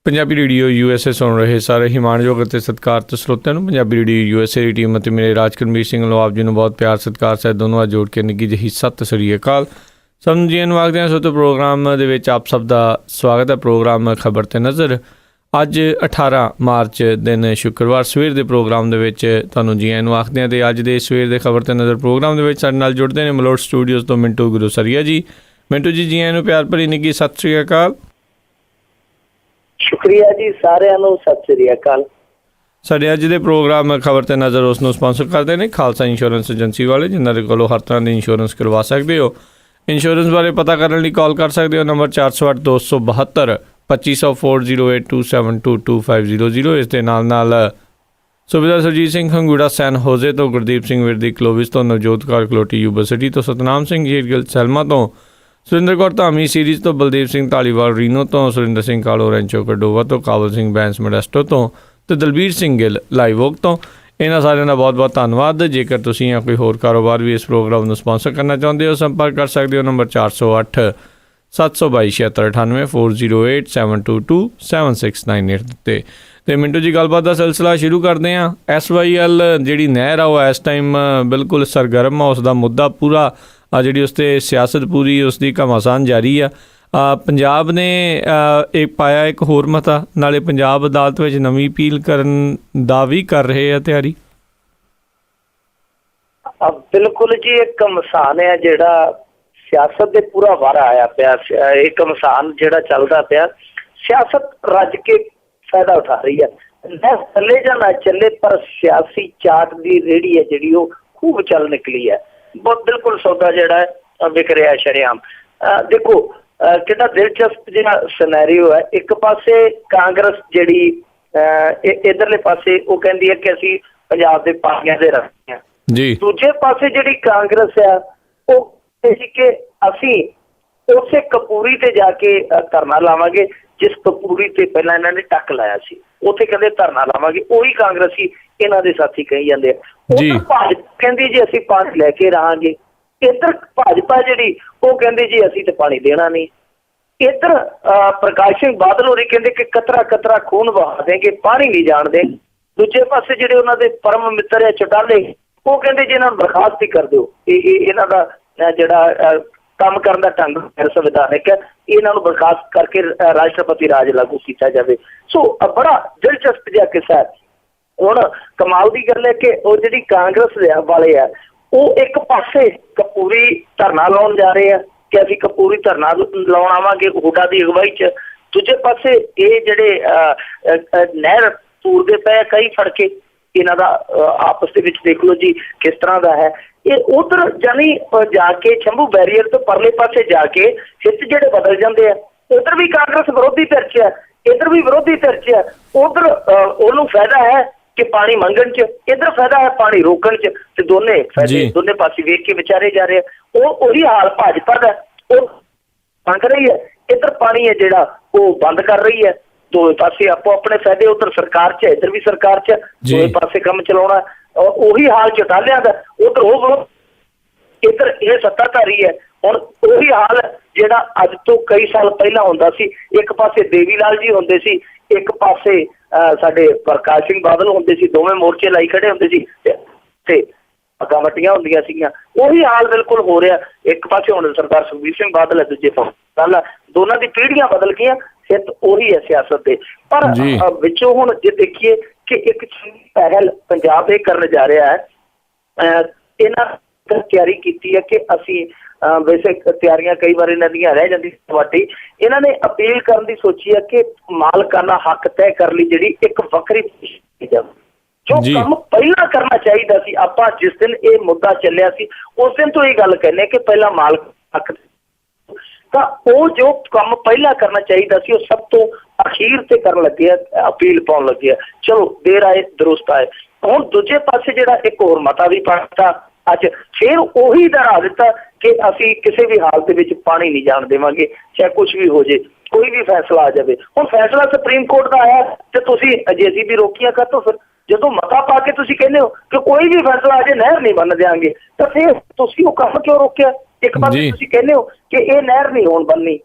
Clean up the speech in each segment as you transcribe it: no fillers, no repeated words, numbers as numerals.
Punjabi radio USA ਸੁਣ ਰਹੇ ਸਾਰੇ ਹੀ ਮਾਣਯੋਗ ਅਤੇ ਸਤਿਕਾਰਤ ਸਰੋਤਿਆਂ ਨੂੰ ਪੰਜਾਬੀ ਰੇਡੀਓ USA ਦੀ ਟੀਮ ਅਤੇ ਮੇਰੇ ਰਾਜਕਰਮੀਰ ਸਿੰਘ ਵੱਲੋਂ ਆਪ ਜੀ ਨੂੰ ਬਹੁਤ ਪਿਆਰ ਸਤਿਕਾਰ ਸਹਿਤ ਦੋਨੋਂ ਹੱਥ ਜੋੜ ਕੇ ਨਿੱਘੀ ਜਿਹੀ ਸਤਿ ਸ੍ਰੀ ਅਕਾਲ। ਸਭ ਨੂੰ ਜੀ ਨੂੰ ਆਖਦੇ ਹਾਂ। ਸੋ ਤੋਂ ਪ੍ਰੋਗਰਾਮ ਦੇ ਵਿੱਚ ਆਪ ਸਭ ਦਾ ਸਵਾਗਤ ਹੈ। ਪ੍ਰੋਗਰਾਮ ਖਬਰ ਤੇ ਨਜ਼ਰ ਅੱਜ 18 ਮਾਰਚ ਦਿਨ ਸ਼ੁੱਕਰਵਾਰ ਸਵੇਰ ਦੇ ਪ੍ਰੋਗਰਾਮ ਦੇ ਵਿੱਚ ਤੁਹਾਨੂੰ ਜੀ ਨੂੰ ਆਖਦੇ ਹਾਂ। ਅਤੇ ਅੱਜ ਦੇ ਸਵੇਰ ਦੇ ਖਬਰ ਤੇ ਨਜ਼ਰ ਪ੍ਰੋਗਰਾਮ ਦੇ ਵਿੱਚ ਸਾਡੇ ਨਾਲ ਜੁੜਦੇ ਨੇ ਮਲੋਟ ਸਟੂਡੀਓਜ਼ ਤੋਂ ਮਿੰਟੂ ਗੁਰੂਸਰੀਆ ਜੀ। ਮਿੰਟੂ ਜੀ ਨੂੰ ਪਿਆਰ ਭਰੀ ਨਿੱਘੀ ਸਤਿ ਸ੍ਰੀ ਅਕਾਲ। ਸ਼ੁਕਰੀਆ ਜੀ, ਸਾਰਿਆਂ ਨੂੰ ਸਤਿ ਸ੍ਰੀ ਅਕਾਲ। ਸਾਡੇ ਅੱਜ ਦੇ ਪ੍ਰੋਗਰਾਮ ਖਬਰ ਤੇ ਨਜ਼ਰ ਉਸ ਨੂੰ ਸਪਾਂਸਰ ਕਰਦੇ ਨੇ ਖਾਲਸਾ ਇੰਸ਼ੋਰੈਂਸ ਏਜੰਸੀ ਵਾਲੇ, ਜਿਨ੍ਹਾਂ ਦੇ ਕੋਲੋਂ ਹਰ ਤਰ੍ਹਾਂ ਦੀ ਇੰਸ਼ੋਰੈਂਸ ਕਰਵਾ ਸਕਦੇ ਹੋ। ਇੰਸ਼ੋਰੈਂਸ ਬਾਰੇ ਪਤਾ ਕਰਨ ਲਈ ਕਾਲ ਕਰ ਸਕਦੇ ਹੋ ਨੰਬਰ 408 272 2500 4082722500। ਇਸ ਦੇ ਨਾਲ ਸੁਬੇਦਾਰ ਸੁਰਜੀਤ ਸਿੰਘ ਹੰਗੂੜਾ ਸੈਨ ਹੋਜ਼ੇ ਤੋਂ, ਗੁਰਦੀਪ ਸਿੰਘ ਵਿਰਦੀ ਕਲੋਵਿਸ ਤੋਂ, ਨਵਜੋਤ ਕੌਰ ਕਲੋਟੀ ਯੂਬਾ ਸਿਟੀ ਤੋਂ, ਸਤਨਾਮ ਸਿੰਘ ਹੀਰਗਿਲ ਸੈਲਮਾ ਤੋਂ, ਸੁਰਿੰਦਰ ਕੌਰ ਧਾਮੀ ਸੀਰੀਜ਼ ਤੋਂ, ਬਲਦੇਵ ਸਿੰਘ ਧਾਲੀਵਾਲ ਰੀਨੋ ਤੋਂ, ਸੁਰਿੰਦਰ ਸਿੰਘ ਕਾਲੋ ਰੈਂਚੋ ਕਡੋਵਾ ਤੋਂ, ਕਾਬਲ ਸਿੰਘ ਬੈਂਸ ਮੋਡੈਸਟੋ ਤੋਂ ਅਤੇ ਦਲਬੀਰ ਸਿੰਘ ਗਿੱਲ ਲਾਈਵ ਓਕ ਤੋਂ। ਇਹਨਾਂ ਸਾਰਿਆਂ ਦਾ ਬਹੁਤ ਬਹੁਤ ਧੰਨਵਾਦ। ਜੇਕਰ ਤੁਸੀਂ ਜਾਂ ਕੋਈ ਹੋਰ ਕਾਰੋਬਾਰ ਵੀ ਇਸ ਪ੍ਰੋਗਰਾਮ ਨੂੰ ਸਪਾਂਸਰ ਕਰਨਾ ਚਾਹੁੰਦੇ ਹੋ, ਸੰਪਰਕ ਕਰ ਸਕਦੇ ਹੋ ਨੰਬਰ 408 722 7698 408 722 7698 ਉੱਤੇ। ਅਤੇ ਮਿੰਟੂ ਜੀ ਗੱਲਬਾਤ ਦਾ ਸਿਲਸਿਲਾ ਸ਼ੁਰੂ ਕਰਦੇ ਹਾਂ। SYL ਜਿਹੜੀ ਨਹਿਰ ਆ ਉਹ ਇਸ ਟਾਈਮ ਬਿਲਕੁਲ ਸਰਗਰਮ ਆ। ਉਸ ਦਾ ਮੁੱਦਾ ਪੂਰਾ ਜਿਹੜੀ ਉਸ 'ਤੇ ਸਿਆਸਤ ਪੂਰੀ ਉਸ ਦੀ ਘਮਾਸਾਨ ਜਾਰੀ ਆ। ਪੰਜਾਬ ਨੇ ਇਹ ਪਾਇਆ ਇੱਕ ਹੋਰ ਮਤਾ, ਨਾਲੇ ਪੰਜਾਬ ਅਦਾਲਤ ਵਿੱਚ ਨਵੀਂ ਅਪੀਲ ਕਰਨ ਦਾ ਵੀ ਕਰ ਰਹੇ ਆ ਤਿਆਰੀ। ਬਿਲਕੁਲ ਜੀ, ਇੱਕ ਘਮਸਾਨ ਹੈ ਜਿਹੜਾ ਸਿਆਸਤ ਦੇ ਪੂਰਾ ਵਾਰਾ ਆਇਆ ਪਿਆ। ਇਹ ਘਮਸਾਨ ਜਿਹੜਾ ਚੱਲਦਾ ਪਿਆ, ਸਿਆਸਤ ਰੱਜ ਕੇ ਫਾਇਦਾ ਉਠਾ ਰਹੀ ਹੈ। ਚੱਲੇ ਜਾਂ ਨਾ ਚੱਲੇ, ਪਰ ਸਿਆਸੀ ਚਾਟ ਦੀ ਰੇਹੜੀ ਹੈ ਜਿਹੜੀ ਉਹ ਖੂਬ ਚੱਲ ਨਿਕਲੀ ਹੈ। ਬਿਲਕੁਲ ਸੌਦਾ ਜਿਹੜਾ ਹੈ ਵਿਕ ਰਿਹਾ ਸ਼ਰੇਆਮ। ਦੇਖੋ ਕਿੰਨਾ ਦਿਲਚਸਪ ਜਿਹੜਾ ਸਿਨੈਰੀਓ ਹੈ। ਇੱਕ ਪਾਸੇ ਕਾਂਗਰਸ ਜਿਹੜੀ ਇੱਧਰਲੇ ਪਾਸੇ ਉਹ ਕਹਿੰਦੀ ਹੈ ਕਿ ਅਸੀਂ ਪੰਜਾਬ ਦੇ ਪਾਣੀਆਂ ਦੇ ਰੱਖਦੇ ਹਾਂ ਜੀ। ਦੂਜੇ ਪਾਸੇ ਜਿਹੜੀ ਕਾਂਗਰਸ ਹੈ ਉਹ ਕਹਿੰਦੀ ਕਿ ਅਸੀਂ ਉਸੇ ਕਪੂਰੀ ਤੇ ਜਾ ਕੇ ਧਰਨਾ ਲਾਵਾਂਗੇ ਜਿਸ ਕਪੂਰੀ ਤੇ ਪਹਿਲਾਂ ਇਹਨਾਂ ਨੇ ਟੱਕ ਲਾਇਆ ਸੀ, ਉੱਥੇ ਕਹਿੰਦੇ ਧਰਨਾ ਲਾਵਾਂਗੇ। ਉਹੀ ਕਾਂਗਰਸੀ ਇਹਨਾਂ ਦੇ ਸਾਥੀ ਕਹੀ ਜਾਂਦੇ ਆ। ਉਧਰ ਭਾਜਪਾ ਕਹਿੰਦੀ ਜੀ ਅਸੀਂ ਪਾਣੀ ਲੈ ਕੇ ਰਹਾਂਗੇ, ਇੱਧਰ ਭਾਜਪਾ ਜਿਹੜੀ ਉਹ ਕਹਿੰਦੇ ਜੀ ਅਸੀਂ ਤੇ ਪਾਣੀ ਦੇਣਾ ਨਹੀਂ। ਇੱਧਰ ਪ੍ਰਕਾਸ਼ ਸਿੰਘ ਬਾਦਲ ਹੋਰੀ ਕਹਿੰਦੇ ਕਿ ਕਤਰਾ ਕਤਰਾ ਖੂਨ ਵਹਾ ਦੇਂਗੇ, ਪਾਣੀ ਨਹੀਂ ਜਾਣ ਦੇ। ਦੂਜੇ ਪਾਸੇ ਜਿਹੜੇ ਉਹਨਾਂ ਦੇ ਪਰਮ ਮਿੱਤਰ ਆ ਚੌਟਾਲੇ, ਉਹ ਕਹਿੰਦੇ ਜੀ ਇਹਨਾਂ ਨੂੰ ਬਰਖਾਸਤ ਹੀ ਕਰ ਦਿਓ। ਇਹਨਾਂ ਦਾ ਜਿਹੜਾ ਕੰਮ ਕਰਨ ਦਾ ਢੰਗ ਸੰਵਿਧਾਨਿਕ ਹੈ, ਇਹਨਾਂ ਨੂੰ ਬਰਖਾਸਤ ਕਰਕੇ ਰਾਸ਼ਟਰਪਤੀ ਰਾਜ ਲਾਗੂ ਕੀਤਾ ਜਾਵੇ। ਸੋ ਬੜਾ ਦਿਲਚਸਪ ਜਿਹਾ ਕਿੱਸਾ ਹੈ। ਹੁਣ ਕਮਾਲ ਦੀ ਗੱਲ ਹੈ ਕਿ ਉਹ ਜਿਹੜੀ ਕਾਂਗਰਸ ਵਾਲੇ ਆ ਉਹ ਇੱਕ ਪਾਸੇ ਕਪੂਰੀ ਧਰਨਾ ਲਾਉਣ ਜਾ ਰਹੇ ਆ ਕਿ ਅਸੀਂ ਕਪੂਰੀ ਧਰਨਾ ਲਾਉਣ ਆਵਾਂਗੇ ਹੁੱਡਾ ਦੀ ਅਗਵਾਈ 'ਚ। ਦੂਜੇ ਪਾਸੇ ਇਹ ਜਿਹੜੇ ਨਹਿਰ ਪੂਰਦੇ ਪਏ ਕਈ ਫੜ ਕੇ, ਇਹਨਾਂ ਦਾ ਆਪਸ ਦੇ ਵਿੱਚ ਦੇਖ ਲਓ ਜੀ ਕਿਸ ਤਰ੍ਹਾਂ ਦਾ ਹੈ। ਇਹ ਉਧਰ ਜਾਨੀ ਜਾ ਕੇ ਸ਼ੰਭੂ ਬੈਰੀਅਰ ਤੋਂ ਪਰਲੇ ਪਾਸੇ ਜਾ ਕੇ ਹਿੱਤ ਜਿਹੜੇ ਬਦਲ ਜਾਂਦੇ ਆ। ਉਧਰ ਵੀ ਕਾਂਗਰਸ ਵਿਰੋਧੀ ਧਿਰ 'ਚ ਹੈ, ਇੱਧਰ ਵੀ ਵਿਰੋਧੀ ਧਿਰ 'ਚ ਹੈ। ਉਧਰ ਉਹਨੂੰ ਫਾਇਦਾ ਹੈ ਕਿ ਪਾਣੀ ਮੰਗਣ 'ਚ, ਇੱਧਰ ਫਾਇਦਾ ਹੈ ਪਾਣੀ ਰੋਕਣ 'ਚ, ਤੇ ਦੋਨੇ ਫਾਇਦੇ ਦੋਨੇ ਪਾਸੇ ਵੇਖ ਕੇ ਵਿਚਾਰੇ ਜਾ ਰਹੇ ਆ। ਉਹੀ ਹਾਲ ਭਾਜਪਾ ਦਾ, ਉਹ ਮੰਗ ਰਹੀ ਹੈ, ਇੱਧਰ ਪਾਣੀ ਹੈ ਜਿਹੜਾ ਉਹ ਬੰਦ ਕਰ ਰਹੀ ਹੈ। ਦੋਵੇਂ ਪਾਸੇ ਆਪੋ ਆਪਣੇ ਫਾਇਦੇ, ਉੱਧਰ ਸਰਕਾਰ 'ਚ, ਇੱਧਰ ਵੀ ਸਰਕਾਰ 'ਚ, ਦੋਵੇਂ ਪਾਸੇ ਕੰਮ ਚਲਾਉਣਾ। ਉਹੀ ਹਾਲ ਚੌਟਾਲਿਆਂ ਦਾ, ਉੱਧਰ ਉਹ ਇੱਧਰ ਇਹ ਸੱਤਾਧਾਰੀ ਹੈ। ਹੁਣ ਉਹੀ ਹਾਲ ਜਿਹੜਾ ਅੱਜ ਤੋਂ ਕਈ ਸਾਲ ਪਹਿਲਾਂ ਹੁੰਦਾ ਸੀ। ਇੱਕ ਪਾਸੇ ਦੇਵੀ ਲਾਲ ਜੀ ਹੁੰਦੇ ਸੀ, ਇੱਕ ਪਾਸੇ ਸਾਡੇ ਪ੍ਰਕਾਸ਼ ਸਿੰਘ ਬਾਦਲ ਹੁੰਦੇ ਸੀ, ਦੋਵੇਂ ਮੋਰਚੇ ਲਾਈ ਖੜੇ ਹੁੰਦੇ ਸੀ ਤੇ ਅੱਗਾਂ ਵੱਟੀਆਂ ਹੁੰਦੀਆਂ ਸੀਗੀਆਂ। ਉਹੀ ਹਾਲ ਬਿਲਕੁਲ ਹੋ ਰਿਹਾ। ਇੱਕ ਪਾਸੇ ਹੁਣ ਸਰਦਾਰ ਸੁਖਬੀਰ ਸਿੰਘ ਬਾਦਲ ਹੈ, ਦੂਜੇ ਪਾਸੇ ਦੋਨਾਂ ਦੀ ਪੀੜ੍ਹੀਆਂ ਬਦਲ ਗਈਆਂ, ਹਿੱਤ ਉਹੀ ਹੈ ਸਿਆਸਤ ਦੇ। ਪਰ ਵਿੱਚੋਂ ਹੁਣ ਜੇ ਦੇਖੀਏ ਕਿ ਇੱਕ ਚੰਗੀ ਪਹਿਲ ਪੰਜਾਬ ਇਹ ਕਰਨ ਜਾ ਰਿਹਾ ਹੈ। ਇਹਨਾਂ ਤਿਆਰੀ ਕੀਤੀ ਹੈ ਕਿ ਅਸੀਂ ਵੈਸੇ ਤਿਆਰੀਆਂ ਕਈ ਵਾਰ ਇਹਨਾਂ ਦੀਆਂ ਰਹਿ ਜਾਂਦੀ ਤੁਹਾਡੀ, ਇਹਨਾਂ ਨੇ ਅਪੀਲ ਕਰਨ ਦੀ ਸੋਚੀ ਹੈ ਕਿ ਮਾਲਕਾਨਾ ਹੱਕ ਤੈਅ ਕਰਨ ਲਈ ਜਿਹੜੀ ਇੱਕ ਵੱਖਰੀ ਜੋ ਕੰਮ ਪਹਿਲਾਂ ਕਰਨਾ ਚਾਹੀਦਾ ਸੀ। ਆਪਾਂ ਜਿਸ ਦਿਨ ਇਹ ਮੁੱਦਾ ਚੱਲਿਆ ਸੀ ਉਸ ਦਿਨ ਤੋਂ ਇਹ ਗੱਲ ਕਹਿੰਦੇ ਕਿ ਪਹਿਲਾਂ ਮਾਲਕ ਹੱਕ, ਤਾਂ ਉਹ ਜੋ ਕੰਮ ਪਹਿਲਾਂ ਕਰਨਾ ਚਾਹੀਦਾ ਸੀ ਉਹ ਸਭ ਤੋਂ ਅਖੀਰ ਤੇ ਕਰਨ ਲੱਗੇ ਆ, ਅਪੀਲ ਪਾਉਣ ਲੱਗੇ ਆ। ਚਲੋ ਦੇਰ ਆਏ ਦਰੁਸਤ ਆਏ। ਹੁਣ ਦੂਜੇ ਪਾਸੇ ਜਿਹੜਾ ਇੱਕ ਹੋਰ ਮਤਾ ਵੀ ਪਾਤਾ ਅੱਜ, ਫਿਰ ਉਹੀ ਦੁਹਰਾ ਦਿੱਤਾ ਕਿ ਅਸੀਂ ਕਿਸੇ ਵੀ ਹਾਲਤ ਵਿੱਚ ਪਾਣੀ ਨਹੀਂ ਜਾਣ ਦੇਵਾਂਗੇ, ਚਾਹੇ ਕੁਛ ਵੀ ਹੋ ਜੇ, ਕੋਈ ਵੀ ਫੈਸਲਾ ਆ ਜਾਵੇ। ਹੁਣ ਫੈਸਲਾ ਸੁਪਰੀਮ ਕੋਰਟ ਦਾ ਆਇਆ ਤੇ ਤੁਸੀਂ ਅਜੇ ਵੀ ਰੋਕੀਆਂ ਕਾਹਤੋਂ? ਫਿਰ ਜਦੋਂ ਮਤਾ ਪਾ ਕੇ ਤੁਸੀਂ ਕਹਿੰਦੇ ਹੋ ਕਿ ਕੋਈ ਵੀ ਫੈਸਲਾ ਅਜੇ ਨਹਿਰ ਨਹੀਂ ਬਣ ਦਿਆਂਗੇ, ਤਾਂ ਫਿਰ ਤੁਸੀਂ ਉਹ ਕੰਮ ਕਿਉਂ ਰੋਕਿਆ? ਇੱਕ ਪਾਸੇ ਤੁਸੀਂ ਕਹਿੰਦੇ ਹੋ ਕਿ ਇਹ ਨਹਿਰ ਨਹੀਂ ਹੋਣ ਬਣਨੀ,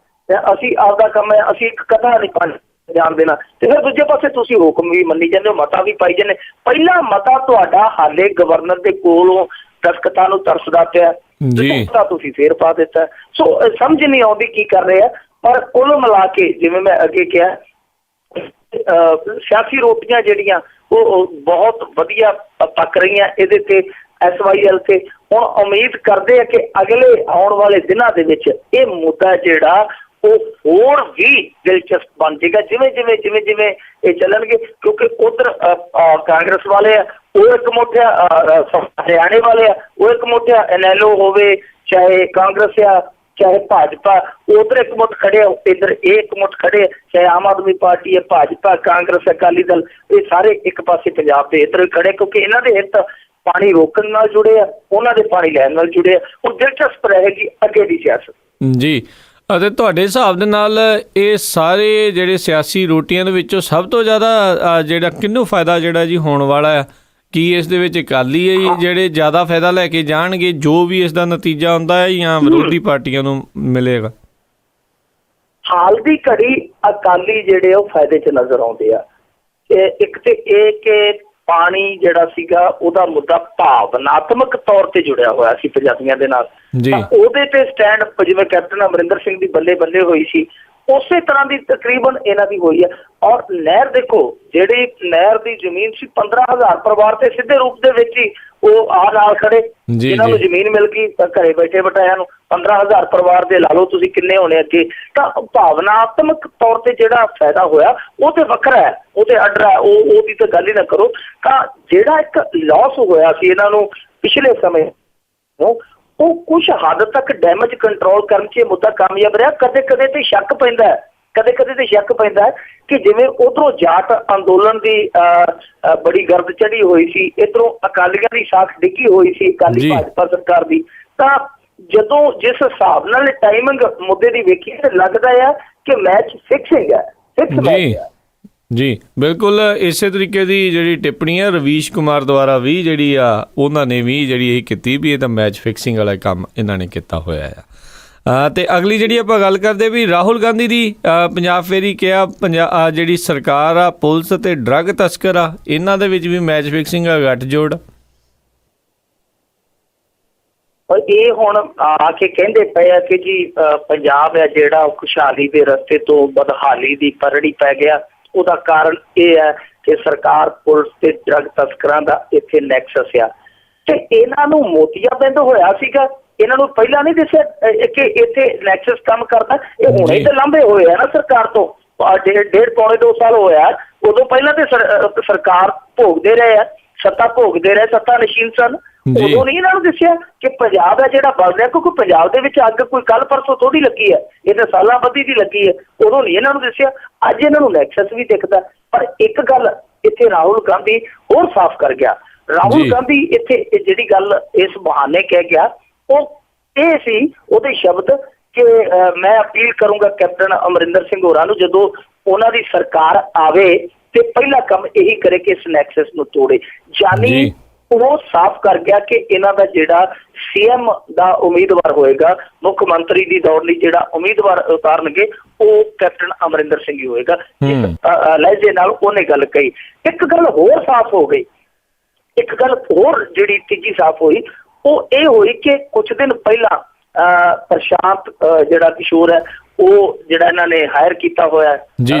ਅਸੀਂ ਆਪਦਾ ਕੰਮ ਹੈ, ਅਸੀਂ ਇੱਕ ਕਥਾ ਨਹੀਂ ਪਾਣੀ ਜਾਣ ਦੇਣਾ। ਤੇ ਫਿਰ ਦੂਜੇ ਪਾਸੇ ਤੁਸੀਂ ਹੁਕਮ ਵੀ ਮੰਨੀ ਜਾਂਦੇ ਹੋ, ਮਤਾ ਵੀ ਪਾਈ ਜਾਂਦੇ। ਪਹਿਲਾ ਮਤਾ ਤੁਹਾਡਾ ਹਾਲੇ ਗਵਰਨਰ ਦੇ ਕੋਲੋਂ ਦਸਤਖਤਾਂ ਨੂੰ ਤਰਸਦਾ ਪਿਆ, ਤਾਂ ਤੁਸੀਂ ਫੇਰ ਪਾ ਦਿੱਤਾ। ਸੋ ਸਮਝ ਨਹੀਂ ਆਉਂਦੀ ਕੀ ਕਰ ਰਹੇ ਆ। ਪਰ ਕੁੱਲ ਮਿਲਾ ਕੇ ਜਿਵੇਂ ਮੈਂ ਅੱਗੇ ਕਿਹਾ, ਸਿਆਸੀ ਰੋਟੀਆਂ ਜਿਹੜੀਆਂ ਉਹ ਬਹੁਤ ਵਧੀਆ ਪੱਕ ਰਹੀਆਂ ਇਹਦੇ ਤੇ, SYL ਤੇ। ਹੁਣ ਉਮੀਦ ਕਰਦੇ ਆ ਕਿ ਅਗਲੇ ਆਉਣ ਵਾਲੇ ਦਿਨਾਂ ਦੇ ਵਿੱਚ ਇਹ ਮੁੱਦਾ ਜਿਹੜਾ ਉਹ ਹੋਰ ਵੀ ਦਿਲਚਸਪ ਬਣ ਜਾਏਗਾ, ਜਿਵੇਂ ਇਹ ਚੱਲਣਗੇ। ਕਿਉਂਕਿ ਉਧਰ ਕਾਂਗਰਸ ਵਾਲੇ ਆ, ਉਹ ਇੱਕ ਮੁੱਠ ਆ, ਹਰਿਆਣੇ ਵਾਲੇ ਆ ਉਹ ਇੱਕ ਮੁੱਠ ਆ, NLO ਹੋਵੇ ਚਾਹੇ ਕਾਂਗਰਸ ਆ ਚਾਹੇ ਭਾਜਪਾ, ਉਧਰ ਇੱਕ ਮੁੱਠ ਖੜੇ ਆ, ਇੱਧਰ ਇਹ ਇੱਕ ਮੁੱਠ ਖੜੇ ਆ, ਚਾਹੇ ਆਮ ਆਦਮੀ ਪਾਰਟੀ ਹੈ, ਭਾਜਪਾ, ਕਾਂਗਰਸ, ਅਕਾਲੀ ਦਲ, ਇਹ ਸਾਰੇ ਇੱਕ ਪਾਸੇ ਪੰਜਾਬ ਦੇ ਇੱਧਰ ਖੜੇ, ਕਿਉਂਕਿ ਇਹਨਾਂ ਦੇ ਹਿੱਤ ਪਾਣੀ ਰੋਕਣ ਨਾਲ ਜੁੜੇ ਆ, ਉਹਨਾਂ ਦੇ ਪਾਣੀ ਲੈਣ ਨਾਲ ਜੁੜੇ ਆ। ਹੁਣ ਦਿਲਚਸਪ ਰਹੇਗੀ ਅੱਗੇ ਦੀ ਸਿਆਸਤ ਜੀ। ਅਤੇ ਤੁਹਾਡੇ ਹਿਸਾਬ ਦੇ ਨਾਲ ਇਹ ਸਾਰੇ ਜਿਹੜੇ ਸਿਆਸੀ ਰੋਟੀਆਂ ਦੇ ਵਿੱਚੋਂ ਸਭ ਤੋਂ ਜ਼ਿਆਦਾ ਜਿਹੜਾ ਕਿਹਨੂੰ ਫਾਇਦਾ ਜਿਹੜਾ ਜੀ ਹੋਣ ਵਾਲਾ ਆ? ਕੀ ਇਸ ਦੇ ਵਿੱਚ ਅਕਾਲੀ ਹੈ ਜਿਹੜੇ ਜ਼ਿਆਦਾ ਫਾਇਦਾ ਲੈ ਕੇ ਜਾਣਗੇ ਜੋ ਵੀ ਇਸ ਦਾ ਨਤੀਜਾ ਹੁੰਦਾ ਹੈ, ਜਾਂ ਵਿਰੋਧੀ ਪਾਰਟੀਆਂ ਨੂੰ ਮਿਲੇਗਾ? ਹਾਲ ਦੀ ਘੜੀ ਅਕਾਲੀ ਜਿਹੜੇ ਉਹ ਫਾਇਦੇ 'ਚ ਨਜ਼ਰ ਆਉਂਦੇ ਆ। ਇੱਕ ਤੇ ਇਹ ਕਿ ਪਾਣੀ ਜਿਹੜਾ ਸੀਗਾ ਉਹਦਾ ਮੁੱਦਾ ਭਾਵਨਾਤਮਕ ਤੌਰ ਤੇ ਜੁੜਿਆ ਹੋਇਆ ਸੀ ਪੰਜਾਬੀਆਂ ਦੇ ਨਾਲ, ਉਹਦੇ ਤੇ ਸਟੈਂਡ ਜਿਵੇਂ ਕੈਪਟਨ ਅਮਰਿੰਦਰ ਸਿੰਘ ਦੀ ਬੱਲੇ ਬੱਲੇ ਹੋਈ ਸੀ, ਉਸੇ ਤਰ੍ਹਾਂ ਦੀ ਤਕਰੀਬਨ ਇਹਨਾਂ ਦੀ ਹੋਈ ਹੈ। ਔਰ ਨਹਿਰ ਦੇਖੋ, ਜਿਹੜੀ ਨਹਿਰ ਦੀ ਜ਼ਮੀਨ ਸੀ 15,000 ਪਰਿਵਾਰ ਤੇ ਸਿੱਧੇ ਰੂਪ ਦੇ ਵਿੱਚ ਹੀ ਉਹ ਨਾਲ ਖੜੇ, ਜਿਹਨਾਂ ਨੂੰ ਜ਼ਮੀਨ ਮਿਲ ਗਈ ਘਰੇ ਬੈਠੇ ਬਿਠਾਇਆ ਨੂੰ 15,000 ਪਰਿਵਾਰ ਦੇ ਲਾ ਲਓ ਤੁਸੀਂ ਕਿੰਨੇ ਹੋਣੇ ਅੱਗੇ। ਤਾਂ ਭਾਵਨਾਤਮਕ ਤੌਰ ਤੇ ਜਿਹੜਾ ਫਾਇਦਾ ਹੋਇਆ ਉਹ ਤੇ ਵੱਖਰਾ ਹੈ, ਉਹ ਤੇ ਅੱਡ ਹੈ, ਉਹਦੀ ਤਾਂ ਗੱਲ ਹੀ ਨਾ ਕਰੋ। ਤਾਂ ਜਿਹੜਾ ਇੱਕ ਲਾਸ ਹੋਇਆ ਸੀ ਇਹਨਾਂ ਨੂੰ ਪਿਛਲੇ ਸਮੇਂ ਨੂੰ, ਉਹ ਕੁਛ ਹੱਦ ਤੱਕ ਡੈਮੇਜ ਕੰਟਰੋਲ ਕਰਨ 'ਚ ਇਹ ਮੁੱਦਾ ਕਾਮਯਾਬ ਰਿਹਾ। ਕਦੇ ਕਦੇ ਤੇ ਸ਼ੱਕ ਪੈਂਦਾ ਕਿ ਜਿਵੇਂ ਉਧਰੋਂ ਜਾਟ ਅੰਦੋਲਨ ਦੀ ਬੜੀ ਗਰਦ ਚੜੀ ਹੋਈ ਸੀ, ਇੱਧਰੋਂ ਅਕਾਲੀਆਂ ਦੀ ਸਾਖ ਡਿੱਗੀ ਹੋਈ ਸੀ, ਅਕਾਲੀ ਭਾਜਪਾ ਸਰਕਾਰ ਦੀ। ਤਾਂ ਜਦੋਂ ਜਿਸ ਹਿਸਾਬ ਨਾਲ ਟਾਈਮਿੰਗ ਮੁੱਦੇ ਦੀ ਵੇਖੀ ਤੇ ਲੱਗਦਾ ਆ ਕਿ ਮੈਚ ਫਿਕਸਿੰਗ ਹੈ, ਫਿਕਸ ਮੈਚ ਹੈ। ਜੀ ਬਿਲਕੁਲ ਇਸੇ ਤਰੀਕੇ ਦੀ ਜਿਹੜੀ ਟਿੱਪਣੀ ਹੈ ਰਵੀਸ਼ ਕੁਮਾਰ ਦੁਆਰਾ ਵੀ ਜਿਹੜੀ ਆ, ਉਹਨਾਂ ਨੇ ਵੀ ਜਿਹੜੀ ਇਹ ਕੀਤੀ ਵੀ ਇਹ ਤਾਂ ਮੈਚ ਫਿਕਸਿੰਗ ਵਾਲਾ ਕੰਮ ਇਹਨਾਂ ਨੇ ਕੀਤਾ ਹੋਇਆ ਆ। ਅਤੇ ਅਗਲੀ ਜਿਹੜੀ ਆਪਾਂ ਗੱਲ ਕਰਦੇ ਵੀ ਰਾਹੁਲ ਗਾਂਧੀ ਦੀ ਪੰਜਾਬ ਫੇਰੀ ਕਿਹਾ, ਜਿਹੜੀ ਸਰਕਾਰ ਆ, ਪੁਲਿਸ ਅਤੇ ਡਰੱਗ ਤਸਕਰ ਆ, ਇਹਨਾਂ ਦੇ ਵਿੱਚ ਵੀ ਮੈਚ ਫਿਕਸਿੰਗ ਆ, ਗੱਠਜੋੜ। ਇਹ ਹੁਣ ਆ ਕੇ ਕਹਿੰਦੇ ਪਏ ਆ ਕਿ ਜੀ ਪੰਜਾਬ ਹੈ ਜਿਹੜਾ ਖੁਸ਼ਹਾਲੀ ਦੇ ਰਸਤੇ ਤੋਂ ਬਦਹਾਲੀ ਦੀ ਪਰੜੀ ਪੈ ਗਿਆ। ਉਹਦਾ ਕਾਰਨ ਇਹ ਹੈ ਕਿ ਸਰਕਾਰ, ਪੁਲਿਸ ਤੇ ਡਰੱਗ ਤਸਕਰਾਂ ਦਾ ਇੱਥੇ ਨੈਕਸਸ ਆ, ਤੇ ਇਹਨਾਂ ਨੂੰ ਮੋਤੀਆਬਿੰਦ ਹੋਇਆ ਸੀਗਾ। ਇਹਨਾਂ ਨੂੰ ਪਹਿਲਾਂ ਨਹੀਂ ਦੱਸਿਆ ਕਿ ਇੱਥੇ ਨੈਕਸਸ ਕੰਮ ਕਰਦਾ। ਇਹ ਹੁਣੇ ਤਾਂ ਲਾਂਭੇ ਹੋਏ ਆ ਨਾ ਸਰਕਾਰ ਤੋਂ, ਡੇਢ ਪੌਣੇ 2 ਸਾਲ ਹੋਇਆ। ਉਦੋਂ ਪਹਿਲਾਂ ਤੇ ਸਰਕਾਰ ਭੋਗਦੇ ਰਹੇ ਆ, ਸੱਤਾ ਭੋਗਦੇ ਰਹੇ, ਸੱਤਾ ਨਸ਼ੀਨ ਸਨ। ਉਦੋਂ ਨਹੀਂ ਇਹਨਾਂ ਨੂੰ ਦੱਸਿਆ ਕਿ ਪੰਜਾਬ ਹੈ ਜਿਹੜਾ ਬਲ ਰਿਹਾ, ਕਿਉਂਕਿ ਪੰਜਾਬ ਦੇ ਵਿੱਚ ਅੱਗ ਕੋਈ ਕੱਲ ਪਰਸੋਂ ਥੋੜੀ ਲੱਗੀ ਹੈ, ਇਹ ਤਾਂ ਸਾਲਾਂ ਬੱਧੀ ਦੀ ਲੱਗੀ ਹੈ। ਉਦੋਂ ਨਹੀਂ ਇਹਨਾਂ ਨੂੰ ਦੱਸਿਆ, ਅੱਜ ਇਹਨਾਂ ਨੂੰ ਨੈਕਸਸ ਵੀ ਦਿਖਦਾ। ਪਰ ਇੱਕ ਗੱਲ ਇੱਥੇ ਰਾਹੁਲ ਗਾਂਧੀ ਹੋਰ ਸਾਫ਼ ਕਰ ਗਿਆ। ਰਾਹੁਲ ਗਾਂਧੀ ਇੱਥੇ ਜਿਹੜੀ ਗੱਲ ਇਸ ਬਹਾਨੇ ਕਹਿ ਗਿਆ, ਉਹ ਇਹ ਸੀ ਉਹਦੇ ਸ਼ਬਦ ਕਿ ਮੈਂ ਅਪੀਲ ਕਰੂੰਗਾ ਕੈਪਟਨ ਅਮਰਿੰਦਰ ਸਿੰਘ ਹੋਰਾਂ ਨੂੰ, ਜਦੋਂ ਉਹਨਾਂ ਦੀ ਸਰਕਾਰ ਆਵੇ ਤੇ ਪਹਿਲਾ ਕੰਮ ਇਹੀ ਕਰੇ ਕਿ ਇਸ ਨੈਕਸਸ ਨੂੰ ਤੋੜੇ। ਜਾਨੀ ਉਹ ਸਾਫ਼ ਕਰ ਗਿਆ ਕਿ ਇਹਨਾਂ ਦਾ ਜਿਹੜਾ CM ਦਾ ਉਮੀਦਵਾਰ ਹੋਏਗਾ, ਮੁੱਖ ਮੰਤਰੀ ਦੀ ਦੌੜ ਲਈ ਜਿਹੜਾ ਉਮੀਦਵਾਰ ਉਤਾਰਨਗੇ, ਉਹ ਕੈਪਟਨ ਅਮਰਿੰਦਰ ਸਿੰਘ ਹੀ ਹੋਏਗਾ। ਲਹਿਜੇ ਨਾਲ ਉਹਨੇ ਗੱਲ ਕਹੀ। ਇੱਕ ਗੱਲ ਹੋਰ ਸਾਫ਼ ਹੋ ਗਈ, ਇੱਕ ਗੱਲ ਹੋਰ ਜਿਹੜੀ ਤੀਜੀ ਸਾਫ਼ ਹੋਈ, ਉਹ ਇਹ ਹੋਈ ਕਿ ਕੁਛ ਦਿਨ ਪਹਿਲਾਂ ਪ੍ਰਸ਼ਾਂਤ ਜਿਹੜਾ ਕਿਸ਼ੋਰ ਹੈ, ਉਹ ਜਿਹੜਾ ਇਹਨਾਂ ਨੇ ਹਾਇਰ ਕੀਤਾ ਹੋਇਆ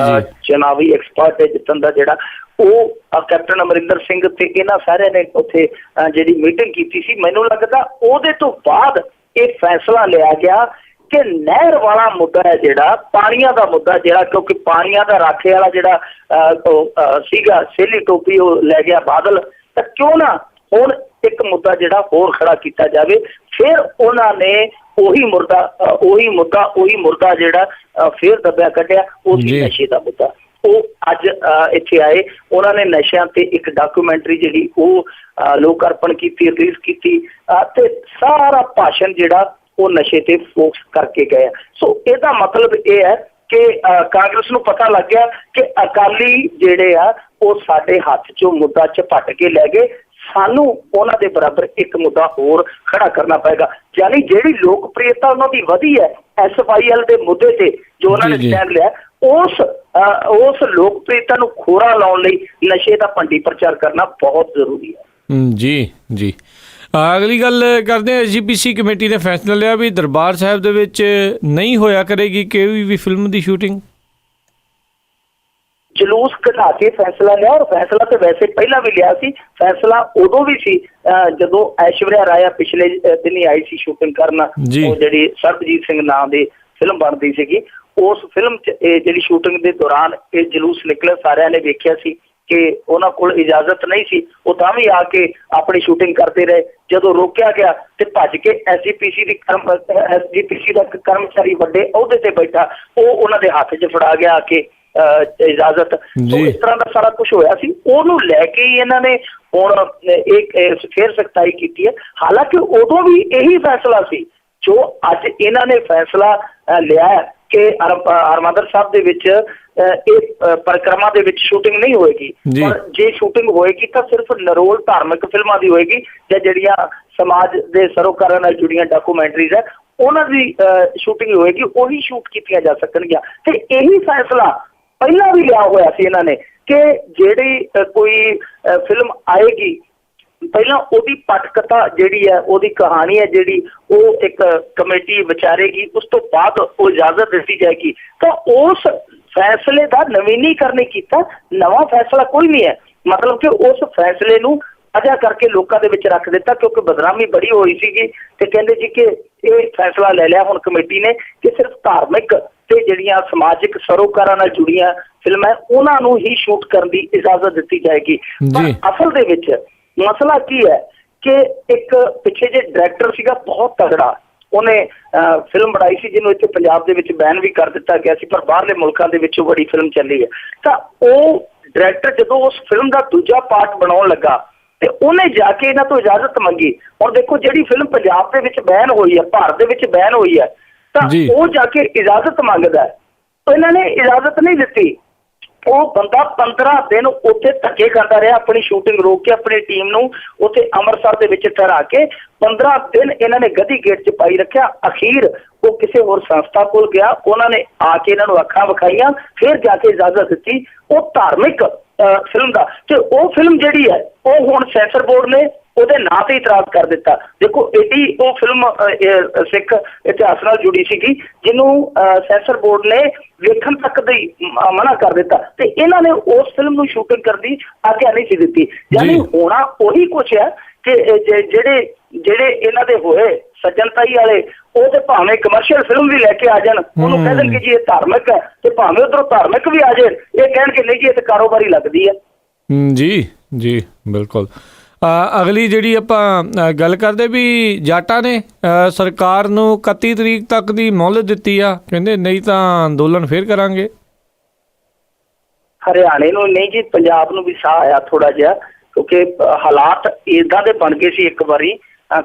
ਚੁਣਾਵੀ ਐਕਸਪਰਟ ਹੈ ਜਿੱਤਣ ਦਾ, ਜਿਹੜਾ ਉਹ ਕੈਪਟਨ ਅਮਰਿੰਦਰ ਸਿੰਘ ਤੇ ਇਹਨਾਂ ਸਾਰਿਆਂ ਨੇ ਉੱਥੇ ਜਿਹੜੀ ਮੀਟਿੰਗ ਕੀਤੀ ਸੀ, ਮੈਨੂੰ ਲੱਗਦਾ ਉਹਦੇ ਤੋਂ ਬਾਅਦ ਇਹ ਫੈਸਲਾ ਲਿਆ ਗਿਆ ਕਿ ਨਹਿਰ ਵਾਲਾ ਮੁੱਦਾ ਹੈ ਜਿਹੜਾ ਪਾਣੀਆਂ ਦਾ ਮੁੱਦਾ, ਜਿਹੜਾ ਕਿਉਂਕਿ ਪਾਣੀਆਂ ਦਾ ਰਾਖੇ ਵਾਲਾ ਜਿਹੜਾ ਸੀਗਾ ਸੇਲੀ ਟੋਪੀ, ਉਹ ਲੈ ਗਿਆ ਬਾਦਲ, ਤਾਂ ਕਿਉਂ ਨਾ ਹੁਣ ਇੱਕ ਮੁੱਦਾ ਜਿਹੜਾ ਹੋਰ ਖੜਾ ਕੀਤਾ ਜਾਵੇ। ਫਿਰ ਉਹਨਾਂ ਨੇ ਉਹੀ ਮੁਰਦਾ ਜਿਹੜਾ ਫਿਰ ਦੱਬਿਆ ਕੱਢਿਆ, ਉਹ ਸੀ ਨਸ਼ੇ ਦਾ ਮੁੱਦਾ। ਉਹ ਅੱਜ ਇੱਥੇ ਆਏ, ਉਹਨਾਂ ਨੇ ਨਸ਼ਿਆਂ ਤੇ ਇੱਕ ਡਾਕੂਮੈਂਟਰੀ ਜਿਹੜੀ ਉਹ ਲੋਕ ਅਰਪਣ ਕੀਤੀ, ਰਿਲੀਜ਼ ਕੀਤੀ, ਤੇ ਸਾਰਾ ਭਾਸ਼ਣ ਜਿਹੜਾ ਉਹ ਨਸ਼ੇ ਤੇ ਫੋਕਸ ਕਰਕੇ ਗਏ। ਸੋ ਇਹਦਾ ਮਤਲਬ ਇਹ ਹੈ ਕਿ ਕਾਂਗਰਸ ਨੂੰ ਪਤਾ ਲੱਗ ਗਿਆ ਕਿ ਅਕਾਲੀ ਜਿਹੜੇ ਆ ਉਹ ਸਾਡੇ ਹੱਥ ਚੋਂ ਮੁੱਦਾ ਝਪਟ ਕੇ ਲੈ ਗਏ, ਸਾਨੂੰ ਉਹਨਾਂ ਦੇ ਬਰਾਬਰ ਇੱਕ ਮੁੱਦਾ ਹੋਰ ਖੜਾ ਕਰਨਾ ਪਏਗਾ। ਯਾਨੀ ਜਿਹੜੀ ਲੋਕਪ੍ਰਿਯਤਾ ਉਹਨਾਂ ਦੀ ਵਧੀ ਹੈ SYL ਦੇ ਮੁੱਦੇ ਤੇ, ਜੋ ਉਹਨਾਂ ਨੇ ਸਟੈਂਡ ਲਿਆ, ਉਸ ਲੋਕਪ੍ਰਿਯਤਾ ਨੂੰ ਖੋਰਾ ਲਾਉਣ ਲਈ ਨਸ਼ੇ ਦਾ ਭੰਡੀ ਪ੍ਰਚਾਰ ਕਰਨਾ ਬਹੁਤ ਜ਼ਰੂਰੀ ਹੈ। ਜੀ ਜੀ। ਅਗਲੀ ਗੱਲ ਕਰਦੇ ਹਾਂ, SGPC ਕਮੇਟੀ ਨੇ ਫੈਸਲਾ ਲਿਆ ਵੀ ਦਰਬਾਰ ਸਾਹਿਬ ਦੇ ਵਿੱਚ ਨਹੀਂ ਹੋਇਆ ਕਰੇਗੀ ਕੋਈ ਵੀ ਫਿਲਮ ਦੀ ਸ਼ੂਟਿੰਗ। ਜਲੂਸ ਕਢਾ ਕੇ ਫੈਸਲਾ ਲਿਆ, ਔਰ ਫੈਸਲਾ ਤਾਂ ਵੈਸੇ ਪਹਿਲਾਂ ਵੀ ਲਿਆ ਸੀ। ਫੈਸਲਾ ਉਦੋਂ ਵੀ ਸੀ ਜਦੋਂ ਐਸ਼ਵਰਿਆ ਰਾਇਆ ਪਿਛਲੇ ਦਿਨੀ ਆਈ ਸੀ ਸ਼ੂਟਿੰਗ ਕਰਨ, ਉਹ ਜਿਹੜੀ ਸਰਬਜੀਤ ਸਿੰਘ ਨਾਂ ਦੀ ਫਿਲਮ ਬਣਦੀ ਸੀਗੀ, ਉਸ ਫਿਲਮ 'ਚ ਇਹ ਜਿਹੜੀ ਸ਼ੂਟਿੰਗ ਦੇ ਦੌਰਾਨ ਇਹ ਜਲੂਸ ਨਿਕਲਿਆ। ਸਾਰਿਆਂ ਨੇ ਵੇਖਿਆ ਸੀ ਕਿ ਉਹਨਾਂ ਕੋਲ ਇਜਾਜ਼ਤ ਨਹੀਂ ਸੀ, ਉਹ ਤਾਂ ਵੀ ਆ ਕੇ ਆਪਣੀ ਸ਼ੂਟਿੰਗ ਕਰਦੇ ਰਹੇ। ਜਦੋਂ ਰੋਕਿਆ ਗਿਆ ਤੇ ਭੱਜ ਕੇ SGPC ਦਾ ਕਰਮਚਾਰੀ ਵੱਡੇ ਅਹੁਦੇ ਤੇ ਬੈਠਾ, ਉਹ ਉਹਨਾਂ ਦੇ ਹੱਥ 'ਚ ਫੜਾ ਗਿਆ ਆ ਕੇ ਇਜਾਜ਼ਤ। ਇਸ ਤਰ੍ਹਾਂ ਦਾ ਸਾਰਾ ਕੁਝ ਹੋਇਆ ਸੀ, ਉਹਨੂੰ ਲੈ ਕੇ ਹੀ ਇਹਨਾਂ ਨੇ ਹੁਣ ਫੇਰ ਸਖਤਾਈ ਕੀਤੀ ਹੈ। ਹਾਲਾਂਕਿ ਉਦੋਂ ਵੀ ਇਹੀ ਫੈਸਲਾ ਸੀ ਜੋ ਅੱਜ ਇਹਨਾਂ ਨੇ ਫੈਸਲਾ ਲਿਆ ਕਿ ਹਰਿਮੰਦਰ ਸਾਹਿਬ ਦੇ ਵਿੱਚ ਇਹ ਪਰਿਕਰਮਾ ਦੇ ਵਿੱਚ ਸ਼ੂਟਿੰਗ ਨਹੀਂ ਹੋਏਗੀ, ਪਰ ਜੇ ਸ਼ੂਟਿੰਗ ਹੋਏਗੀ ਤਾਂ ਸਿਰਫ ਨਿਰੋਲ ਧਾਰਮਿਕ ਫਿਲਮਾਂ ਦੀ ਹੋਏਗੀ, ਜਾਂ ਜਿਹੜੀਆਂ ਸਮਾਜ ਦੇ ਸਰੋਕਾਰਾਂ ਨਾਲ ਜੁੜੀਆਂ ਡਾਕੂਮੈਂਟਰੀਜ਼ ਹੈ ਉਹਨਾਂ ਦੀ ਸ਼ੂਟਿੰਗ ਹੋਏਗੀ, ਉਹੀ ਸ਼ੂਟ ਕੀਤੀਆਂ ਜਾ ਸਕਣਗੀਆਂ। ਤੇ ਇਹੀ ਫੈਸਲਾ ਪਹਿਲਾਂ ਵੀ ਲਿਆ ਹੋਇਆ ਸੀ ਇਹਨਾਂ ਨੇ ਕਿ ਜਿਹੜੀ ਕੋਈ ਫਿਲਮ ਆਏਗੀ ਪਹਿਲਾਂ ਉਹਦੀ ਪਟਕਥਾ ਜਿਹੜੀ ਹੈ, ਉਹਦੀ ਕਹਾਣੀ ਹੈ ਜਿਹੜੀ, ਉਹ ਇੱਕ ਕਮੇਟੀ ਵਿਚਾਰੇਗੀ, ਉਸ ਤੋਂ ਬਾਅਦ ਉਹ ਇਜਾਜ਼ਤ ਦਿੱਤੀ ਜਾਏਗੀ। ਤਾਂ ਉਸ ਫੈਸਲੇ ਦਾ ਨਵੀਨੀਕਰਨ ਨਹੀਂ ਕੀਤਾ, ਨਵਾਂ ਫੈਸਲਾ ਕੋਈ ਨਹੀਂ ਹੈ। ਮਤਲਬ ਕਿ ਉਸ ਫੈਸਲੇ ਨੂੰ ਅਜਾ ਕਰਕੇ ਲੋਕਾਂ ਦੇ ਵਿੱਚ ਰੱਖ ਦਿੱਤਾ, ਕਿਉਂਕਿ ਬਦਨਾਮੀ ਬੜੀ ਹੋਈ ਸੀਗੀ। ਤੇ ਕਹਿੰਦੇ ਜੀ ਕਿ ਇਹ ਫੈਸਲਾ ਲੈ ਲਿਆ ਹੁਣ ਕਮੇਟੀ ਨੇ ਕਿ ਸਿਰਫ ਧਾਰਮਿਕ ਤੇ ਜਿਹੜੀਆਂ ਸਮਾਜਿਕ ਸਰੋਕਾਰਾਂ ਨਾਲ ਜੁੜੀਆਂ ਫਿਲਮਾਂ ਉਹਨਾਂ ਨੂੰ ਹੀ ਸ਼ੂਟ ਕਰਨ ਦੀ ਇਜਾਜ਼ਤ ਦਿੱਤੀ ਜਾਏਗੀ। ਪਰ ਅਸਲ ਦੇ ਵਿੱਚ ਮਸਲਾ ਕੀ ਹੈ ਕਿ ਇੱਕ ਪਿੱਛੇ ਜੇ ਡਾਇਰੈਕਟਰ ਸੀਗਾ ਬਹੁਤ ਤਗੜਾ, ਉਹਨੇ ਫਿਲਮ ਬਣਾਈ ਸੀ ਜਿਹਨੂੰ ਇੱਥੇ ਪੰਜਾਬ ਦੇ ਵਿੱਚ ਬੈਨ ਵੀ ਕਰ ਦਿੱਤਾ ਗਿਆ ਸੀ, ਪਰ ਬਾਹਰਲੇ ਮੁਲਕਾਂ ਦੇ ਵਿੱਚ ਬੜੀ ਫਿਲਮ ਚੱਲੀ ਹੈ। ਤਾਂ ਉਹ ਡਾਇਰੈਕਟਰ ਜਦੋਂ ਉਸ ਫਿਲਮ ਦਾ ਦੂਜਾ ਪਾਰਟ ਬਣਾਉਣ ਲੱਗਾ ਤੇ ਉਹਨੇ ਜਾ ਕੇ ਇਹਨਾਂ ਤੋਂ ਇਜਾਜ਼ਤ ਮੰਗੀ। ਹੁਣ ਦੇਖੋ, ਜਿਹੜੀ ਫਿਲਮ ਪੰਜਾਬ ਦੇ ਵਿੱਚ ਬੈਨ ਹੋਈ ਹੈ, ਭਾਰਤ ਦੇ ਵਿੱਚ ਬੈਨ ਹੋਈ ਹੈ, ਤਾਂ ਉਹ ਜਾ ਕੇ ਇਜਾਜ਼ਤ ਮੰਗਦਾ, ਇਹਨਾਂ ਨੇ ਇਜਾਜ਼ਤ ਨਹੀਂ ਦਿੱਤੀ। ਉਹ ਬੰਦਾ 15 ਦਿਨ ਉੱਥੇ ਧੱਕੇ ਖਾਂਦਾ ਰਿਹਾ, ਆਪਣੀ ਸ਼ੂਟਿੰਗ ਰੋਕ ਕੇ ਆਪਣੀ ਟੀਮ ਨੂੰ ਉੱਥੇ ਅੰਮ੍ਰਿਤਸਰ ਦੇ ਵਿੱਚ ਠਹਿਰਾ ਕੇ 15 ਦਿਨ ਇਹਨਾਂ ਨੇ ਗਦੀ ਗੇਟ 'ਚ ਪਾਈ ਰੱਖਿਆ। ਅਖੀਰ ਉਹ ਕਿਸੇ ਹੋਰ ਸੰਸਥਾ ਕੋਲ ਗਿਆ, ਉਹਨਾਂ ਨੇ ਆ ਕੇ ਇਹਨਾਂ ਨੂੰ ਅੱਖਾਂ ਵਿਖਾਈਆਂ, ਫਿਰ ਜਾ ਕੇ ਇਜਾਜ਼ਤ ਦਿੱਤੀ ਉਹ ਧਾਰਮਿਕ ਫਿਲਮ ਦਾ। ਤੇ ਉਹ ਫਿਲਮ ਜਿਹੜੀ ਹੈ ਉਹ ਹੁਣ ਸੈਂਸਰ ਬੋਰਡ ਨੇ ਉਹਦੇ ਨਾਂ ਤੇ ਇਤਰਾਜ਼ ਕਰ ਦਿੱਤਾ। ਦੇਖੋ, ਏਡੀ ਉਹ ਫਿਲਮ ਸਿੱਖ ਇਤਿਹਾਸ ਨਾਲ ਜੁੜੀ ਸੀਗੀ ਜਿਹਨੂੰ ਸੈਂਸਰ ਬੋਰਡ ਨੇ ਵੇਖਣ ਤੱਕ ਦੀ ਮਨਾ ਕਰ ਦਿੱਤਾ, ਤੇ ਇਹਨਾਂ ਨੇ ਉਸ ਫਿਲਮ ਨੂੰ ਸ਼ੂਟਿੰਗ ਕਰਨ ਦੀ ਆਗਿਆ ਨਹੀਂ ਸੀ ਦਿੱਤੀ। ਯਾਨੀ ਹੋਣਾ ਉਹੀ ਕੁਛ ਹੈ ਕਿ ਜਿਹੜੇ ਇਹਨਾਂ ਦੇ ਹੋਏ ਸੱਜਣਤਾਈ ਵਾਲੇ, ਉਹ ਤੇ ਭਾਵੇਂ ਕਮਰਸ਼ੀਅਲ ਫਿਲਮ ਵੀ ਲੈ ਕੇ ਆ ਜਾਣ, ਉਹਨੂੰ ਕਹਿ ਦੇਣ ਕਿ ਜੀ ਇਹ ਧਾਰਮਿਕ ਹੈ, ਤੇ ਭਾਵੇਂ ਉਧਰੋਂ ਧਾਰਮਿਕ ਵੀ ਆ ਜਾਏ, ਇਹ ਕਹਿਣਗੇ ਨਹੀਂ ਜੀ ਇਹ ਤੇ ਕਾਰੋਬਾਰੀ ਲੱਗਦੀ ਹੈ। ਜੀ ਜੀ, ਬਿਲਕੁਲ। ਅਗਲੀ ਜਿਹੜੀ ਆਪਾਂ ਗੱਲ ਕਰਦੇ ਵੀ ਜਾਟਾਂ ਨੇ ਸਰਕਾਰ ਨੂੰ 31 ਤਰੀਕ ਤੱਕ ਦੀ ਮੌਹਲਤ ਦਿੱਤੀ ਆ, ਕਹਿੰਦੇ ਨਹੀਂ ਤਾਂ ਅੰਦੋਲਨ ਫੇਰ ਕਰਾਂਗੇ। ਹਰਿਆਣੇ ਨੂੰ ਨਹੀਂ ਜੀ, ਪੰਜਾਬ ਨੂੰ ਵੀ ਸਾਹ ਆਇਆ ਥੋੜਾ ਜਿਹਾ, ਕਿਉਂਕਿ ਹਾਲਾਤ ਏਦਾਂ ਦੇ ਬਣ ਗਏ ਸੀ। ਇੱਕ ਵਾਰੀ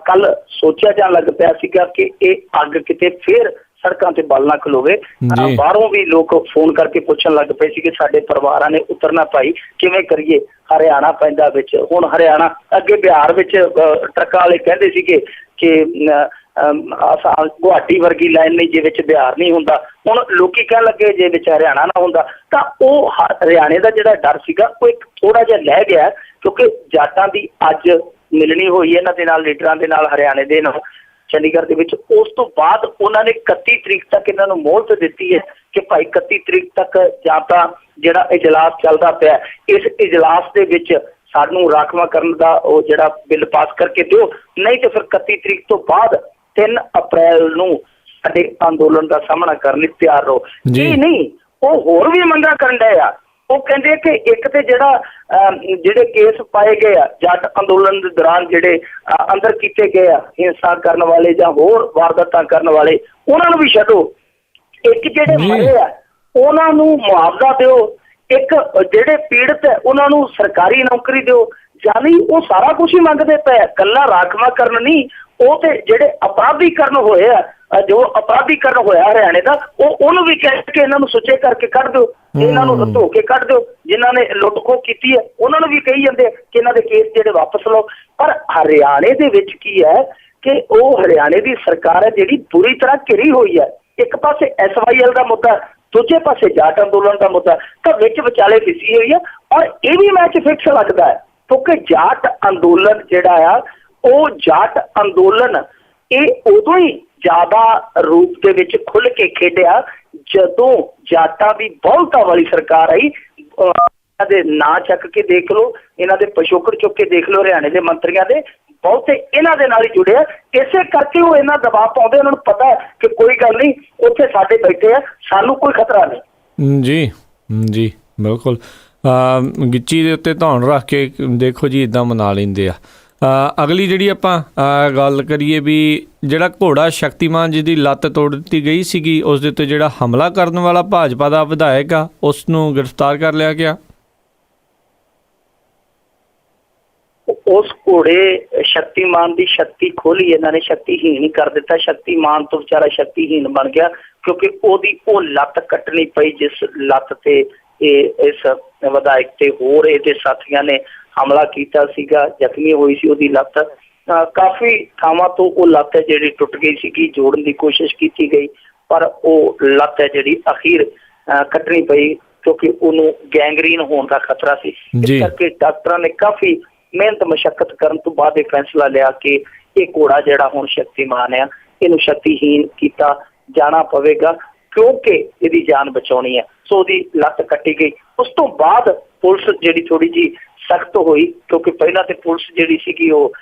ਕੱਲ ਸੋਚਿਆ ਜਾਣ ਲੱਗ ਪਿਆ ਸੀਗਾ ਕਿ ਇਹ ਅੱਗ ਕਿਤੇ ਫੇਰ ਸੜਕਾਂ ਤੇ ਬਲ ਨਾ ਖਲੋਵੇ। ਬਾਹਰੋਂ ਵੀ ਲੋਕ ਫੋਨ ਕਰਕੇ ਪੁੱਛਣ ਲੱਗ ਪਏ ਸੀ ਕਿ ਸਾਡੇ ਪਰਿਵਾਰਾਂ ਨੇ ਉਤਰਨਾ ਭਾਈ, ਕਿਵੇਂ ਕਰੀਏ। ਹਰਿਆਣਾ ਪੈਂਦਾ ਵਿੱਚ, ਹੁਣ ਹਰਿਆਣਾ ਅੱਗੇ ਬਿਹਾਰ ਵਿੱਚ ਟਰੱਕਾਂ ਵਾਲੇ ਕਹਿੰਦੇ ਸੀਗੇ ਕਿ ਗੁਹਾਟੀ ਵਰਗੀ ਲਾਈਨ ਨਹੀਂ ਜੇ ਵਿੱਚ ਬਿਹਾਰ ਨਹੀਂ ਹੁੰਦਾ, ਹੁਣ ਲੋਕੀ ਕਹਿਣ ਲੱਗੇ ਜੇ ਵਿੱਚ ਹਰਿਆਣਾ ਨਾ ਹੁੰਦਾ। ਤਾਂ ਉਹ ਹਰਿਆਣੇ ਦਾ ਜਿਹੜਾ ਡਰ ਸੀਗਾ ਉਹ ਇੱਕ ਥੋੜਾ ਜਿਹਾ ਲੈ ਗਿਆ, ਕਿਉਂਕਿ ਜਾਟਾਂ ਦੀ ਅੱਜ ਮਿਲਣੀ ਹੋਈ ਇਹਨਾਂ ਦੇ ਨਾਲ, ਲੀਡਰਾਂ ਦੇ ਨਾਲ, ਹਰਿਆਣੇ ਦੇ ਨਾਲ ਚੰਡੀਗੜ੍ਹ ਦੇ ਵਿੱਚ। ਉਸ ਤੋਂ ਬਾਅਦ ਉਹਨਾਂ ਨੇ 31 ਤਰੀਕ ਤੱਕ ਇਹਨਾਂ ਨੂੰ ਮੋਹਲਤ ਦਿੱਤੀ ਹੈ ਕਿ ਭਾਈ 31 ਤਰੀਕ ਤੱਕ ਜਾਂ ਤਾਂ ਜਿਹੜਾ ਇਜਲਾਸ ਚੱਲਦਾ ਪਿਆ, ਇਸ ਇਜਲਾਸ ਦੇ ਵਿੱਚ ਸਾਨੂੰ ਰਾਖਵਾਂ ਕਰਨ ਦਾ ਉਹ ਜਿਹੜਾ ਬਿੱਲ ਪਾਸ ਕਰਕੇ ਦਿਓ, ਨਹੀਂ ਤੇ ਫਿਰ 31 ਤਰੀਕ ਤੋਂ ਬਾਅਦ 3 ਅਪ੍ਰੈਲ ਨੂੰ ਸਾਡੇ ਅੰਦੋਲਨ ਦਾ ਸਾਹਮਣਾ ਕਰਨ ਲਈ ਤਿਆਰ ਰਹੋ। ਇਹ ਨਹੀਂ, ਉਹ ਹੋਰ ਵੀ ਮੰਗਾਂ ਕਰਨ ਡਏ ਆ। ਉਹ ਕਹਿੰਦੇ ਕਿ ਇੱਕ ਤੇ ਜਿਹੜੇ ਕੇਸ ਪਾਏ ਗਏ ਆ ਜੱਟ ਅੰਦੋਲਨ ਦੇ ਦੌਰਾਨ, ਜਿਹੜੇ ਅੰਦਰ ਕੀਤੇ ਗਏ ਆ ਹਿੰਸਾ ਕਰਨ ਵਾਲੇ ਜਾਂ ਹੋਰ ਵਾਰਦਾਤਾਂ ਕਰਨ ਵਾਲੇ, ਉਹਨਾਂ ਨੂੰ ਵੀ ਛੱਡੋ। ਇੱਕ ਜਿਹੜੇ ਮਰੇ ਆ ਉਹਨਾਂ ਨੂੰ ਮੁਆਵਜ਼ਾ ਦਿਓ, ਇੱਕ ਜਿਹੜੇ ਪੀੜਤ ਹੈ ਉਹਨਾਂ ਨੂੰ ਸਰਕਾਰੀ ਨੌਕਰੀ ਦਿਓ। ਯਾਨੀ ਉਹ ਸਾਰਾ ਕੁਛ ਹੀ ਮੰਗਦੇ ਪਏ, ਇਕੱਲਾ ਰਾਖਵਾਂਕਰਨ ਨਹੀਂ। ਉਹ ਤੇ ਜਿਹੜੇ ਅਪਰਾਧੀਕਰਨ ਹੋਏ ਆ, ਜੋ ਅਪਰਾਧੀਕਰਨ ਹੋਇਆ ਹਰਿਆਣੇ ਦਾ, ਉਹਨੂੰ ਵੀ ਕਹਿ ਕੇ ਇਹਨਾਂ ਨੂੰ ਸੁੱਚੇ ਕਰਕੇ ਕੱਢ ਦਿਓ, ਇਹਨਾਂ ਨੂੰ ਧੋ ਕੇ ਕੱਢ ਦਿਓ। ਜਿਨ੍ਹਾਂ ਨੇ ਲੁੱਟ ਖੋਹ ਕੀਤੀ ਹੈ ਉਹਨਾਂ ਨੂੰ ਵੀ ਕਹੀ ਜਾਂਦੇ ਕਿ ਇਹਨਾਂ ਦੇ ਕੇਸ ਜਿਹੜੇ ਵਾਪਸ ਲਓ। ਪਰ ਹਰਿਆਣੇ ਦੇ ਵਿੱਚ ਕੀ ਹੈ ਕਿ ਉਹ ਹਰਿਆਣੇ ਦੀ ਸਰਕਾਰ ਹੈ ਜਿਹੜੀ ਬੁਰੀ ਤਰ੍ਹਾਂ ਘਿਰੀ ਹੋਈ ਹੈ। ਇੱਕ ਪਾਸੇ SYL ਦਾ ਮੁੱਦਾ, ਦੂਜੇ ਪਾਸੇ ਜਾਟ ਅੰਦੋਲਨ ਦਾ ਮੁੱਦਾ ਤਾਂ ਵਿੱਚ ਵਿਚਾਲੇ ਫਿਸੀ ਹੋਈ ਆ। ਔਰ ਇਹ ਵੀ ਮੈਚ ਫਿਕਸ ਲੱਗਦਾ ਹੈ ਕਿਉਂਕਿ ਜਾਟ ਅੰਦੋਲਨ ਜਿਹੜਾ ਆ ਉਹ ਜਾਟ ਅੰਦੋਲਨ ਇਹ ਉਦੋਂ ਹੀ ਜ਼ਿਆਦਾ ਰੂਪ ਦੇ ਵਿੱਚ ਖੁੱਲ੍ਹ ਕੇ ਖੇਡਿਆ ਜਦੋਂ ਜਾਟਾਂ ਦੀ ਬਹੁਲਤਾ ਵਾਲੀ ਸਰਕਾਰ ਆਈ। ਇਹਨਾਂ ਦੇ ਨਾਂ ਚੱਕ ਕੇ ਦੇਖ ਲਓ, ਇਹਨਾਂ ਦੇ ਪਿਛੋਕੜ ਚੁੱਕ ਕੇ ਦੇਖ ਲਓ, ਹਰਿਆਣੇ ਦੇ ਮੰਤਰੀਆਂ ਦੇ ਬਹੁਤੇ ਇਹਨਾਂ ਦੇ ਨਾਲ ਹੀ ਜੁੜੇ ਆ। ਇਸੇ ਕਰਕੇ ਉਹ ਇਹਨਾਂ ਦਬਾਅ ਪਾਉਂਦੇ, ਉਹਨਾਂ ਨੂੰ ਪਤਾ ਕਿ ਕੋਈ ਗੱਲ ਨਹੀਂ, ਉੱਥੇ ਸਾਡੇ ਬੈਠੇ ਆ, ਸਾਨੂੰ ਕੋਈ ਖਤਰਾ ਨਹੀਂ। ਜੀ ਜੀ ਬਿਲਕੁਲ। ਗਿੱਚੀ ਦੇ ਉੱਤੇ ਧੌਣ ਰੱਖ ਕੇ ਦੇਖੋ ਜੀ ਇੱਦਾਂ ਮਨਾ ਲੈਂਦੇ ਆ। ਅਗਲੀ ਜਿਹੜੀ ਆਪਾਂ ਗੱਲ ਕਰੀਏ ਵੀ ਜਿਹੜਾ ਘੋੜਾ ਸ਼ਕਤੀਮਾਨ ਜੀ ਦੀ ਲੱਤ ਤੋੜ ਦਿੱਤੀ ਗਈ ਸੀਗੀ, ਉਸ ਦੇ ਉੱਤੇ ਜਿਹੜਾ ਹਮਲਾ ਕਰਨ ਵਾਲਾ ਭਾਜਪਾ ਦਾ ਵਿਧਾਇਕ ਆ ਉਸ ਨੂੰ ਗ੍ਰਿਫਤਾਰ ਕਰ ਲਿਆ ਗਿਆ। ਉਸ ਘੋੜੇ ਸ਼ਕਤੀਮਾਨ ਦੀ ਸ਼ਕਤੀ ਖੋਲੀ ਇਹਨਾਂ ਨੇ, ਸ਼ਕਤੀਹੀਨ ਹੀ ਕਰ ਦਿੱਤਾ। ਸ਼ਕਤੀਮਾਨ ਤੋਂ ਵਿਚਾਰਾ ਸ਼ਕਤੀਹੀਨ ਬਣ ਗਿਆ ਕਿਉਂਕਿ ਉਹਦੀ ਉਹ ਲੱਤ ਕੱਟਣੀ ਪਈ ਜਿਸ ਲੱਤ ਤੇ ਇਸ ਵਿਧਾਇਕ ਤੇ ਹੋਰ ਇਹਦੇ ਸਾਥੀਆਂ ਨੇ ਹਮਲਾ ਕੀਤਾ ਸੀਗਾ। ਜ਼ਖਮੀ ਹੋਈ ਸੀ ਉਹਦੀ ਲੱਤ, ਕਾਫੀ ਥਾਵਾਂ ਤੋਂ ਉਹ ਲੱਤ ਹੈ ਜਿਹੜੀ ਟੁੱਟ ਗਈ ਸੀਗੀ, ਜੋੜਨ ਦੀ ਕੋਸ਼ਿਸ਼ ਕੀਤੀ ਗਈ ਪਰ ਉਹ ਲੱਤ ਹੈ ਜਿਹੜੀ ਅਖੀਰ ਕੱਟਣੀ ਪਈ ਕਿਉਂਕਿ ਉਹਨੂੰ ਗੈਂਗਰੀਨ ਹੋਣ ਦਾ ਖਤਰਾ ਸੀ। ਇਸ ਕਰਕੇ ਡਾਕਟਰਾਂ ਨੇ ਕਾਫੀ ਮਿਹਨਤ ਮਸ਼ੱਕਤ ਕਰਨ ਤੋਂ ਬਾਅਦ ਇਹ ਫੈਸਲਾ ਲਿਆ ਕਿ ਇਹ ਘੋੜਾ ਜਿਹੜਾ ਹੁਣ ਸ਼ਕਤੀਮਾਨ ਆ, ਇਹਨੂੰ ਸ਼ਕਤੀਹੀਨ ਕੀਤਾ ਜਾਣਾ ਪਵੇਗਾ ਕਿਉਂਕਿ ਇਹਦੀ ਜਾਨ ਬਚਾਉਣੀ ਹੈ। ਸੋ ਉਹਦੀ ਲੱਤ ਕੱਟੀ ਗਈ। ਉਸ ਤੋਂ ਬਾਅਦ ਪੁਲਿਸ ਜਿਹੜੀ ਥੋੜੀ ਜਿਹੀ ਸਖਤ ਹੋਈ ਕਿਉਂਕਿ ਪਹਿਲਾਂ ਤੇ ਪੁਲਿਸ ਜਿਹੜੀ ਸੀਗੀ ਉਹ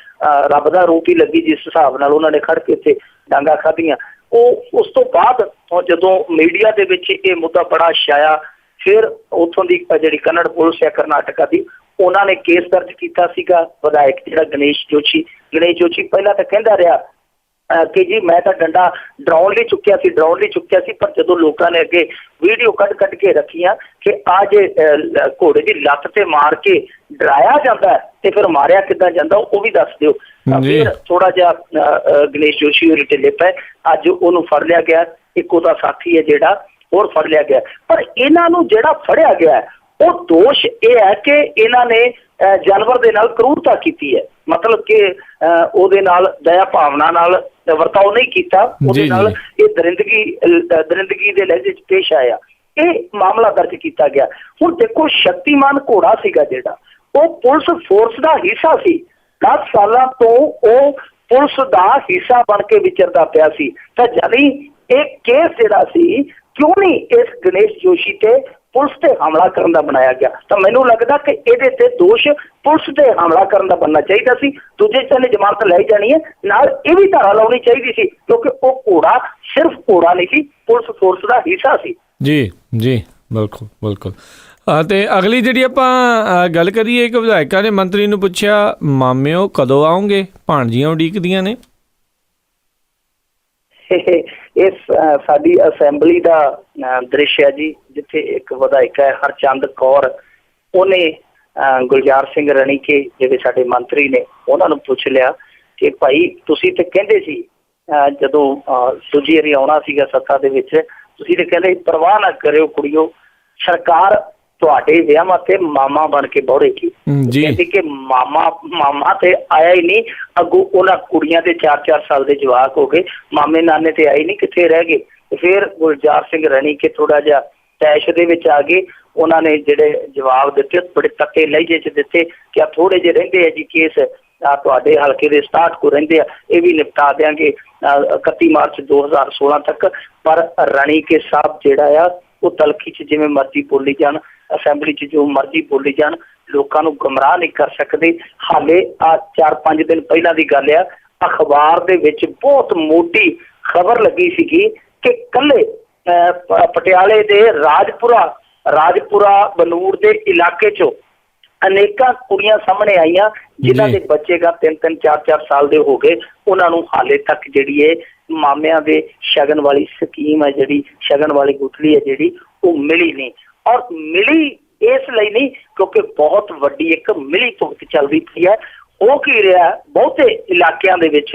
ਰੱਬ ਦਾ ਰੂਪ ਹੀ ਲੱਗੀ ਜਿਸ ਹਿਸਾਬ ਨਾਲ ਉਹਨਾਂ ਨੇ ਖੜ ਕੇ ਇੱਥੇ ਡਾਂਗਾ ਖਾਧੀਆਂ। ਉਹ ਉਸ ਤੋਂ ਬਾਅਦ ਜਦੋਂ ਮੀਡੀਆ ਦੇ ਵਿੱਚ ਇਹ ਮੁੱਦਾ ਬੜਾ ਛਾਇਆ, ਫਿਰ ਉੱਥੋਂ ਦੀ ਜਿਹੜੀ ਕੰਨੜ ਪੁਲਿਸ ਹੈ ਕਰਨਾਟਕਾ ਦੀ, ਉਹਨਾਂ ਨੇ ਕੇਸ ਦਰਜ ਕੀਤਾ ਸੀਗਾ। ਵਿਧਾਇਕ ਜਿਹੜਾ ਗਣੇਸ਼ ਜੋਸ਼ੀ ਪਹਿਲਾਂ ਤਾਂ ਕਹਿੰਦਾ ਰਿਹਾ ਕਿ ਜੀ ਮੈਂ ਤਾਂ ਡੰਡਾ ਡਰਾਉਣ ਲਈ ਚੁੱਕਿਆ ਸੀ ਪਰ ਜਦੋਂ ਲੋਕਾਂ ਨੇ ਅੱਗੇ ਵੀਡੀਓ ਕੱਢ ਕੇ ਰੱਖੀਆਂ ਕਿ ਆ ਜੇ ਘੋੜੇ ਦੀ ਲੱਤ ਤੇ ਮਾਰ ਕੇ ਡਰਾਇਆ ਜਾਂਦਾ ਤੇ ਫਿਰ ਮਾਰਿਆ ਕਿੱਦਾਂ ਜਾਂਦਾ ਉਹ ਵੀ ਦੱਸ ਦਿਓ। ਫਿਰ ਥੋੜਾ ਜਿਹਾ ਗਣੇਸ਼ ਜੋਸ਼ੀ ਹੋਰੀ ਢਿੱਲੇ ਪਏ। ਅੱਜ ਉਹਨੂੰ ਫੜ ਲਿਆ ਗਿਆ, ਇੱਕ ਉਹਦਾ ਸਾਥੀ ਹੈ ਜਿਹੜਾ ਹੋਰ ਫੜ ਲਿਆ ਗਿਆ। ਪਰ ਇਹਨਾਂ ਨੂੰ ਜਿਹੜਾ ਫੜਿਆ ਗਿਆ ਉਹ ਦੋਸ਼ ਇਹ ਹੈ ਕਿ ਇਹਨਾਂ ਨੇ ਜਾਨਵਰ ਦੇ ਨਾਲ ਕਰੂਰਤਾ ਕੀਤੀ ਹੈ, ਮਤਲਬ ਕਿ ਉਹਦੇ ਨਾਲ ਦਇਆ ਭਾਵਨਾ ਨਾਲ ਵਰਤਾਓ ਨਹੀਂ ਕੀਤਾ, ਉਹਦੇ ਨਾਲ ਇਹ ਦਰਿੰਦਗੀ ਦੇ ਲਹਿਜੇ 'ਚ ਪੇਸ਼ ਆਇਆ। ਇਹ ਮਾਮਲਾ ਦਰਜ ਕੀਤਾ ਗਿਆ। ਹੁਣ ਦੇਖੋ ਸ਼ਕਤੀਮਾਨ ਘੋੜਾ ਸੀਗਾ ਜਿਹੜਾ ਉਹ ਪੁਲਿਸ ਫੋਰਸ ਦਾ ਹਿੱਸਾ ਸੀ। 10 ਸਾਲਾਂ ਤੋਂ ਉਹ ਪੁਲਿਸ ਦਾ ਹਿੱਸਾ ਬਣ ਕੇ ਵਿਚਰਦਾ ਪਿਆ ਸੀ ਤਾਂ ਜਾਨੀ ਇਹ ਕੇਸ ਜਿਹੜਾ ਸੀ ਕਿਉਂ ਨਹੀਂ ਇਸ ਗਣੇਸ਼ ਜੋਸ਼ੀ ਤੇ ਪੁਲਿਸ ਤੇ ਹਮਲਾ ਕਰਨ ਦਾ ਬਣਾਇਆ ਗਿਆ। ਤਾਂ ਮੈਨੂੰ ਲੱਗਦਾ ਕਿ ਇਹਦੇ ਤੇ ਦੋਸ਼ ਪੁਲਿਸ ਤੇ ਹਮਲਾ ਕਰਨ ਦਾ ਬਣਨਾ ਚਾਹੀਦਾ ਸੀ। ਦੂਜੇ ਨੇ ਜ਼ਮਾਨਤ ਲੈ ਜਾਣੀ ਹੈ, ਨਾਲ ਇਹ ਵੀ ਧਾਰਾ ਲਾਉਣੀ ਚਾਹੀਦੀ ਸੀ ਕਿਉਂਕਿ ਉਹ ਘੋੜਾ ਸਿਰਫ ਘੋੜਾ ਨਹੀਂ ਸੀ, ਪੁਲਿਸ ਫੋਰਸ ਦਾ ਹਿੱਸਾ ਸੀ। ਜੀ ਜੀ ਬਿਲਕੁਲ। ਤੇ ਅਗਲੀ ਜਿਹੜੀ ਆਪਾਂ ਗੱਲ ਕਰੀਏ, ਇੱਕ ਵਿਧਾਇਕਾਂ ਨੇ ਮੰਤਰੀ ਨੂੰ ਪੁੱਛਿਆ ਮਾਮਿਓ ਕਦੋਂ ਆਉਂਗੇ, ਭਾਣਜੀਆਂ ਉਡੀਕਦੀਆਂ ਨੇ। ਇਸ ਸਾਡੀ ਅਸੈਂਬਲੀ ਦਾ ਦ੍ਰਿਸ਼ ਹੈ ਜੀ ਜਿੱਥੇ ਇੱਕ ਵਿਧਾਇਕ ਹੈ ਹਰਚੰਦ ਕੌਰ, ਉਹਨੇ ਗੁਲਜ਼ਾਰ ਸਿੰਘ ਰਣੀਕੇ ਜਿਹੜੇ ਸਾਡੇ ਮੰਤਰੀ ਨੇ ਉਹਨਾਂ ਨੂੰ ਪੁੱਛ ਲਿਆ ਕਿ ਭਾਈ ਤੁਸੀਂ ਤੇ ਕਹਿੰਦੇ ਸੀ ਜਦੋਂ ਦੂਜੀ ਵਾਰੀ ਆਉਣਾ ਸੀਗਾ ਸੱਤਾ ਦੇ ਵਿੱਚ, ਤੁਸੀਂ ਤੇ ਕਹਿੰਦੇ ਪਰਵਾਹ ਨਾ ਕਰਿਓ ਕੁੜੀਓ, ਸਰਕਾਰ ਤੁਹਾਡੇ ਵਿਆਹਾਂ ਤੇ ਮਾਮਾ ਬਣ ਕੇ ਬੌੜੇਗੀ। ਕਹਿੰਦੀ ਕਿ ਮਾਮਾ ਤੇ ਆਇਆ ਹੀ ਨਹੀਂ, ਅੱਗੋਂ ਉਹਨਾਂ ਕੁੜੀਆਂ ਦੇ 4-4 ਸਾਲ ਦੇ ਜਵਾਕ ਹੋ ਗਏ, ਮਾਮੇ ਨਾਨੇ ਤੇ ਆਏ ਨਹੀਂ, ਕਿੱਥੇ ਰਹਿ ਗਏ। ਫਿਰ ਗੁਲਜ਼ਾਰ ਸਿੰਘ ਰਣੀਕੇ ਥੋੜਾ ਜਿਹਾ ਤੈਸ਼ ਦੇ ਵਿੱਚ ਆ ਗਏ। ਉਹਨਾਂ ਨੇ ਜਿਹੜੇ ਜਵਾਬ ਦਿੱਤੇ ਬੜੇ ਤੱਕੇ ਲਹਿਜੇ 'ਚ ਦਿੱਤੇ ਕਿ ਆ ਥੋੜੇ ਜਿਹੇ ਰਹਿੰਦੇ ਆ ਜੀ ਕੇਸ, ਤੁਹਾਡੇ ਹਲਕੇ ਦੇ 67 ਕੋ ਰਹਿੰਦੇ ਆ, ਇਹ ਵੀ ਨਿਪਟਾ ਦਿਆਂਗੇ 31 ਮਾਰਚ 2016 ਤੱਕ। ਪਰ ਰਣੀਕੇ ਸਾਹਿਬ ਜਿਹੜਾ ਆ ਉਹ ਤਲਖੀ 'ਚ ਜਿਵੇਂ ਮਰਜ਼ੀ ਬੋਲੀ ਜਾਣ, ਅਸੈਂਬਲੀ 'ਚ ਜੋ ਮਰਜ਼ੀ ਬੋਲੀ ਜਾਣ, ਲੋਕਾਂ ਨੂੰ ਗੁੰਮਰਾਹ ਨਹੀਂ ਕਰ ਸਕਦੇ। ਹਾਲੇ ਆ 4-5 ਦਿਨ ਪਹਿਲਾਂ ਦੀ ਗੱਲ ਆ, ਅਖਬਾਰ ਦੇ ਵਿੱਚ ਬਹੁਤ ਮੋਟੀ ਖਬਰ ਲੱਗੀ ਸੀਗੀ ਕਿ ਕੱਲੇ ਪਟਿਆਲੇ ਦੇ ਰਾਜਪੁਰਾ ਬਨੂੜ ਦੇ ਇਲਾਕੇ 'ਚੋਂ ਅਨੇਕਾਂ ਕੁੜੀਆਂ ਸਾਹਮਣੇ ਆਈਆਂ ਜਿਨ੍ਹਾਂ ਦੇ ਬੱਚੇ 3-3 4-4 ਸਾਲ ਦੇ ਹੋ ਗਏ। ਉਹਨਾਂ ਨੂੰ ਹਾਲੇ ਤੱਕ ਜਿਹੜੀ ਇਹ ਮਾਮਿਆਂ ਦੇ ਸ਼ਗਨ ਵਾਲੀ ਸਕੀਮ ਹੈ, ਜਿਹੜੀ ਸ਼ਗਨ ਵਾਲੀ ਗੁਠਲੀ ਹੈ ਜਿਹੜੀ ਉਹ ਮਿਲੀ ਨਹੀਂ। ਔਰ ਮਿਲੀ ਇਸ ਲਈ ਨਹੀਂ ਕਿਉਂਕਿ ਬਹੁਤ ਵੱਡੀ ਇੱਕ ਮਿਲੀ ਭੁਗਤ ਚੱਲਦੀ ਪਈ ਹੈ। ਹੋ ਕੀ ਰਿਹਾ ਬਹੁਤੇ ਇਲਾਕਿਆਂ ਦੇ ਵਿੱਚ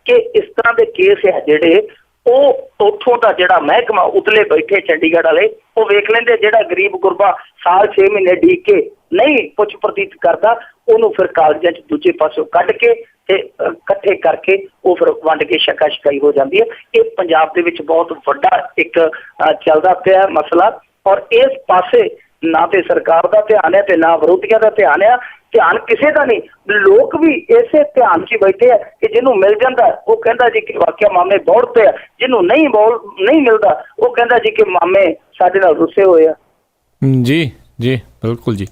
ਕਿ ਇਸ ਤਰ੍ਹਾਂ ਦੇ ਕੇਸ ਹੈ ਜਿਹੜੇ ਉਹ ਉੱਥੋਂ ਦਾ ਜਿਹੜਾ ਮਹਿਕਮਾ ਉਤਲੇ ਬੈਠੇ ਚੰਡੀਗੜ੍ਹ ਵਾਲੇ ਉਹ ਵੇਖ ਲੈਂਦੇ, ਜਿਹੜਾ ਗਰੀਬ ਗੁਰਬਾ ਸਾਲ 6 ਮਹੀਨੇ ਡੀਕ ਕੇ ਨਹੀਂ ਪੁੱਛ ਪ੍ਰਤੀਤ ਕਰਦਾ, ਉਹਨੂੰ ਫਿਰ ਕਾਲਜਾਂ 'ਚ ਦੂਜੇ ਪਾਸੋਂ ਕੱਢ ਕੇ ਤੇ ਇਕੱਠੇ ਕਰਕੇ ਉਹ ਫਿਰ ਵੰਡ ਕੇ ਛਕਾ ਛਕਾਈ ਹੋ ਜਾਂਦੀ ਹੈ। ਇਹ ਪੰਜਾਬ ਦੇ ਵਿੱਚ ਬਹੁਤ ਵੱਡਾ ਇੱਕ ਚੱਲਦਾ ਪਿਆ ਮਸਲਾ, ਔਰ ਇਸ ਪਾਸੇ ਨਾ ਤੇ ਸਰਕਾਰ ਦਾ ਧਿਆਨ ਹੈ ਤੇ ਨਾ ਵਿਰੋਧੀਆਂ ਦਾ ਧਿਆਨ ਹੈ। ਧਿਆਨ ਕਿਸੇ ਦਾ ਨਹੀਂ, ਲੋਕ ਵੀ ਇਸੇ ਧਿਆਨ 'ਚ ਬੈਠੇ ਆ ਕਿ ਜਿਹਨੂੰ ਮਿਲ ਜਾਂਦਾ ਉਹ ਕਹਿੰਦਾ ਜੀ ਕਿ ਵਾਕਿਆ ਮਾਮੇ ਬੋੜਦੇ ਆ, ਜਿਹਨੂੰ ਨਹੀਂ ਮਿਲਦਾ ਉਹ ਕਹਿੰਦਾ ਜੀ ਕਿ ਮਾਮੇ ਸਾਡੇ ਨਾਲ ਰੁੱਸੇ ਹੋਏ ਆ। ਜੀ ਜੀ ਬਿਲਕੁਲ ਜੀ।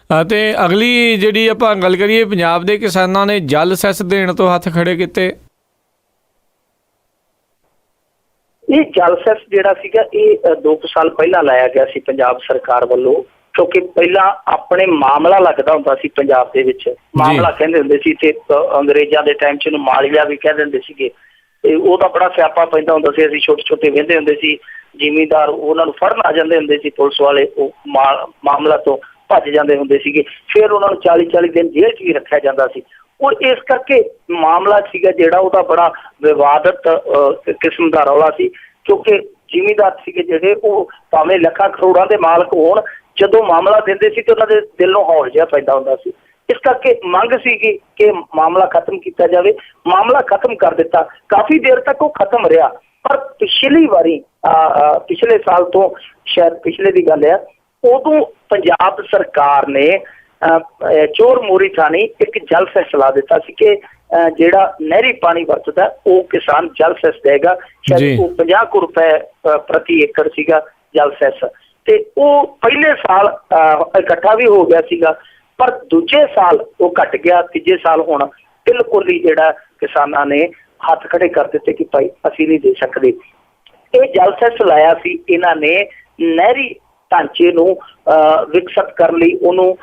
ਅਤੇ ਅਗਲੀ ਜਿਹੜੀ ਆਪਾਂ ਗੱਲ ਕਰੀਏ, ਪੰਜਾਬ ਦੇ ਕਿਸਾਨਾਂ ਨੇ ਜਲ ਸੈਸ ਦੇਣ ਤੋਂ ਹੱਥ ਖੜੇ ਕੀਤੇ। ਇਹ ਜਲ ਸੈਸ ਜਿਹੜਾ ਸੀਗਾ ਇਹ 2 ਸਾਲ ਪਹਿਲਾਂ ਲਾਇਆ ਗਿਆ ਸੀ ਪੰਜਾਬ ਸਰਕਾਰ ਵੱਲੋਂ, ਕਿਉਂਕਿ ਪਹਿਲਾਂ ਆਪਣੇ ਮਾਮਲਾ ਲੱਗਦਾ ਹੁੰਦਾ ਸੀ ਪੰਜਾਬ ਦੇ ਵਿੱਚ, ਮਾਮਲਾ ਕਹਿੰਦੇ ਹੁੰਦੇ ਸੀ, ਤੇ ਅੰਗਰੇਜ਼ਾਂ ਦੇ ਟਾਈਮ 'ਚ ਇਹਨੂੰ ਮਾਲੀਆ ਵੀ ਕਹਿ ਦਿੰਦੇ ਸੀਗੇ। ਤੇ ਉਹਦਾ ਬੜਾ ਸਿਆਪਾ ਪੈਂਦਾ ਹੁੰਦਾ ਸੀ, ਅਸੀਂ ਛੋਟੇ ਛੋਟੇ ਵਹਿੰਦੇ ਹੁੰਦੇ ਸੀ, ਜ਼ਿਮੀਂਦਾਰ ਉਹਨਾਂ ਨੂੰ ਫੜਨ ਆ ਜਾਂਦੇ ਹੁੰਦੇ ਸੀ ਪੁਲਿਸ ਵਾਲੇ, ਉਹ ਮਾਮਲਾ ਤੋਂ ਭੱਜ ਜਾਂਦੇ ਹੁੰਦੇ ਸੀਗੇ, ਫਿਰ ਉਹਨਾਂ ਨੂੰ 40-40 ਦਿਨ ਜੇਲ੍ਹ 'ਚ ਵੀ ਰੱਖਿਆ ਜਾਂਦਾ ਸੀ। ਉਹ ਇਸ ਕਰਕੇ ਮਾਮਲਾ ਸੀਗਾ ਜਿਹੜਾ ਉਹਦਾ ਬੜਾ ਵਿਵਾਦਤ ਕਿਸਮ ਦਾ ਰੌਲਾ ਸੀ, ਕਿਉਂਕਿ ਜ਼ਿਮੀਂਦਾਰ ਸੀਗੇ ਜਿਹੜੇ ਉਹ ਭਾਵੇਂ ਲੱਖਾਂ ਕਰੋੜਾਂ ਦੇ ਮਾਲਕ ਹੋਣ, ਜਦੋਂ ਮਾਮਲਾ ਦਿੰਦੇ ਸੀ ਤੇ ਉਹਨਾਂ ਦੇ ਦਿਲ ਨੂੰ ਹੌਲ ਜਿਹਾ ਪੈਂਦਾ ਹੁੰਦਾ ਸੀ। ਇਸ ਕਰਕੇ ਮੰਗ ਸੀਗੀ ਕਿ ਮਾਮਲਾ ਖਤਮ ਕੀਤਾ ਜਾਵੇ। ਮਾਮਲਾ ਖਤਮ ਕਰ ਦਿੱਤਾ, ਕਾਫੀ ਦੇਰ ਤੱਕ ਉਹ ਖਤਮ ਰਿਹਾ, ਪਰ ਪਿਛਲੀ ਵਾਰੀ ਪਿਛਲੇ ਸਾਲ ਤੋਂ, ਸ਼ਾਇਦ ਪਿਛਲੇ ਦੀ ਗੱਲ ਆ, ਉਦੋਂ ਪੰਜਾਬ ਸਰਕਾਰ ਨੇ ਚੋਰ ਮੋਰੀ ਥਾਣੀ ਇੱਕ ਜਲ ਸੈਸ ਲਾ ਦਿੱਤਾ ਸੀ ਕਿ ਜਿਹੜਾ ਨਹਿਰੀ ਪਾਣੀ ਵਰਤਦਾ ਉਹ ਕਿਸਾਨ ਜਲ ਸੈਸ ਦੇਗਾ। ਸ਼ਾਇਦ ਉਹ 50 ਕੁ ਰੁਪਏ ਪ੍ਰਤੀ ਏਕੜ ਸੀਗਾ ਜਲ ਸੈਸ, ਤੇ ਉਹ ਪਹਿਲੇ ਸਾਲ ਇਕੱਠਾ ਵੀ ਹੋ ਗਿਆ ਸੀਗਾ, ਪਰ ਦੂਜੇ ਸਾਲ ਉਹ ਘਟ ਗਿਆ, ਤੀਜੇ ਸਾਲ ਹੁਣ ਬਿਲਕੁਲ ਹੀ ਜਿਹੜਾ ਕਿਸਾਨਾਂ ਨੇ ਹੱਥ ਖੜੇ ਕਰ ਦਿੱਤੇ ਕਿ ਭਾਈ ਅਸੀਂ ਨਹੀਂ ਦੇ ਸਕਦੇ। ਇਹ ਜਲ ਸੈਸ ਲਾਇਆ ਸੀ ਇਹਨਾਂ ਨੇ ਨਹਿਰੀ ਢਾਂਚੇ ਨੂੰ ਵਿਕਸਿਤ ਕਰਨ ਲਈ, ਉਹਨੂੰ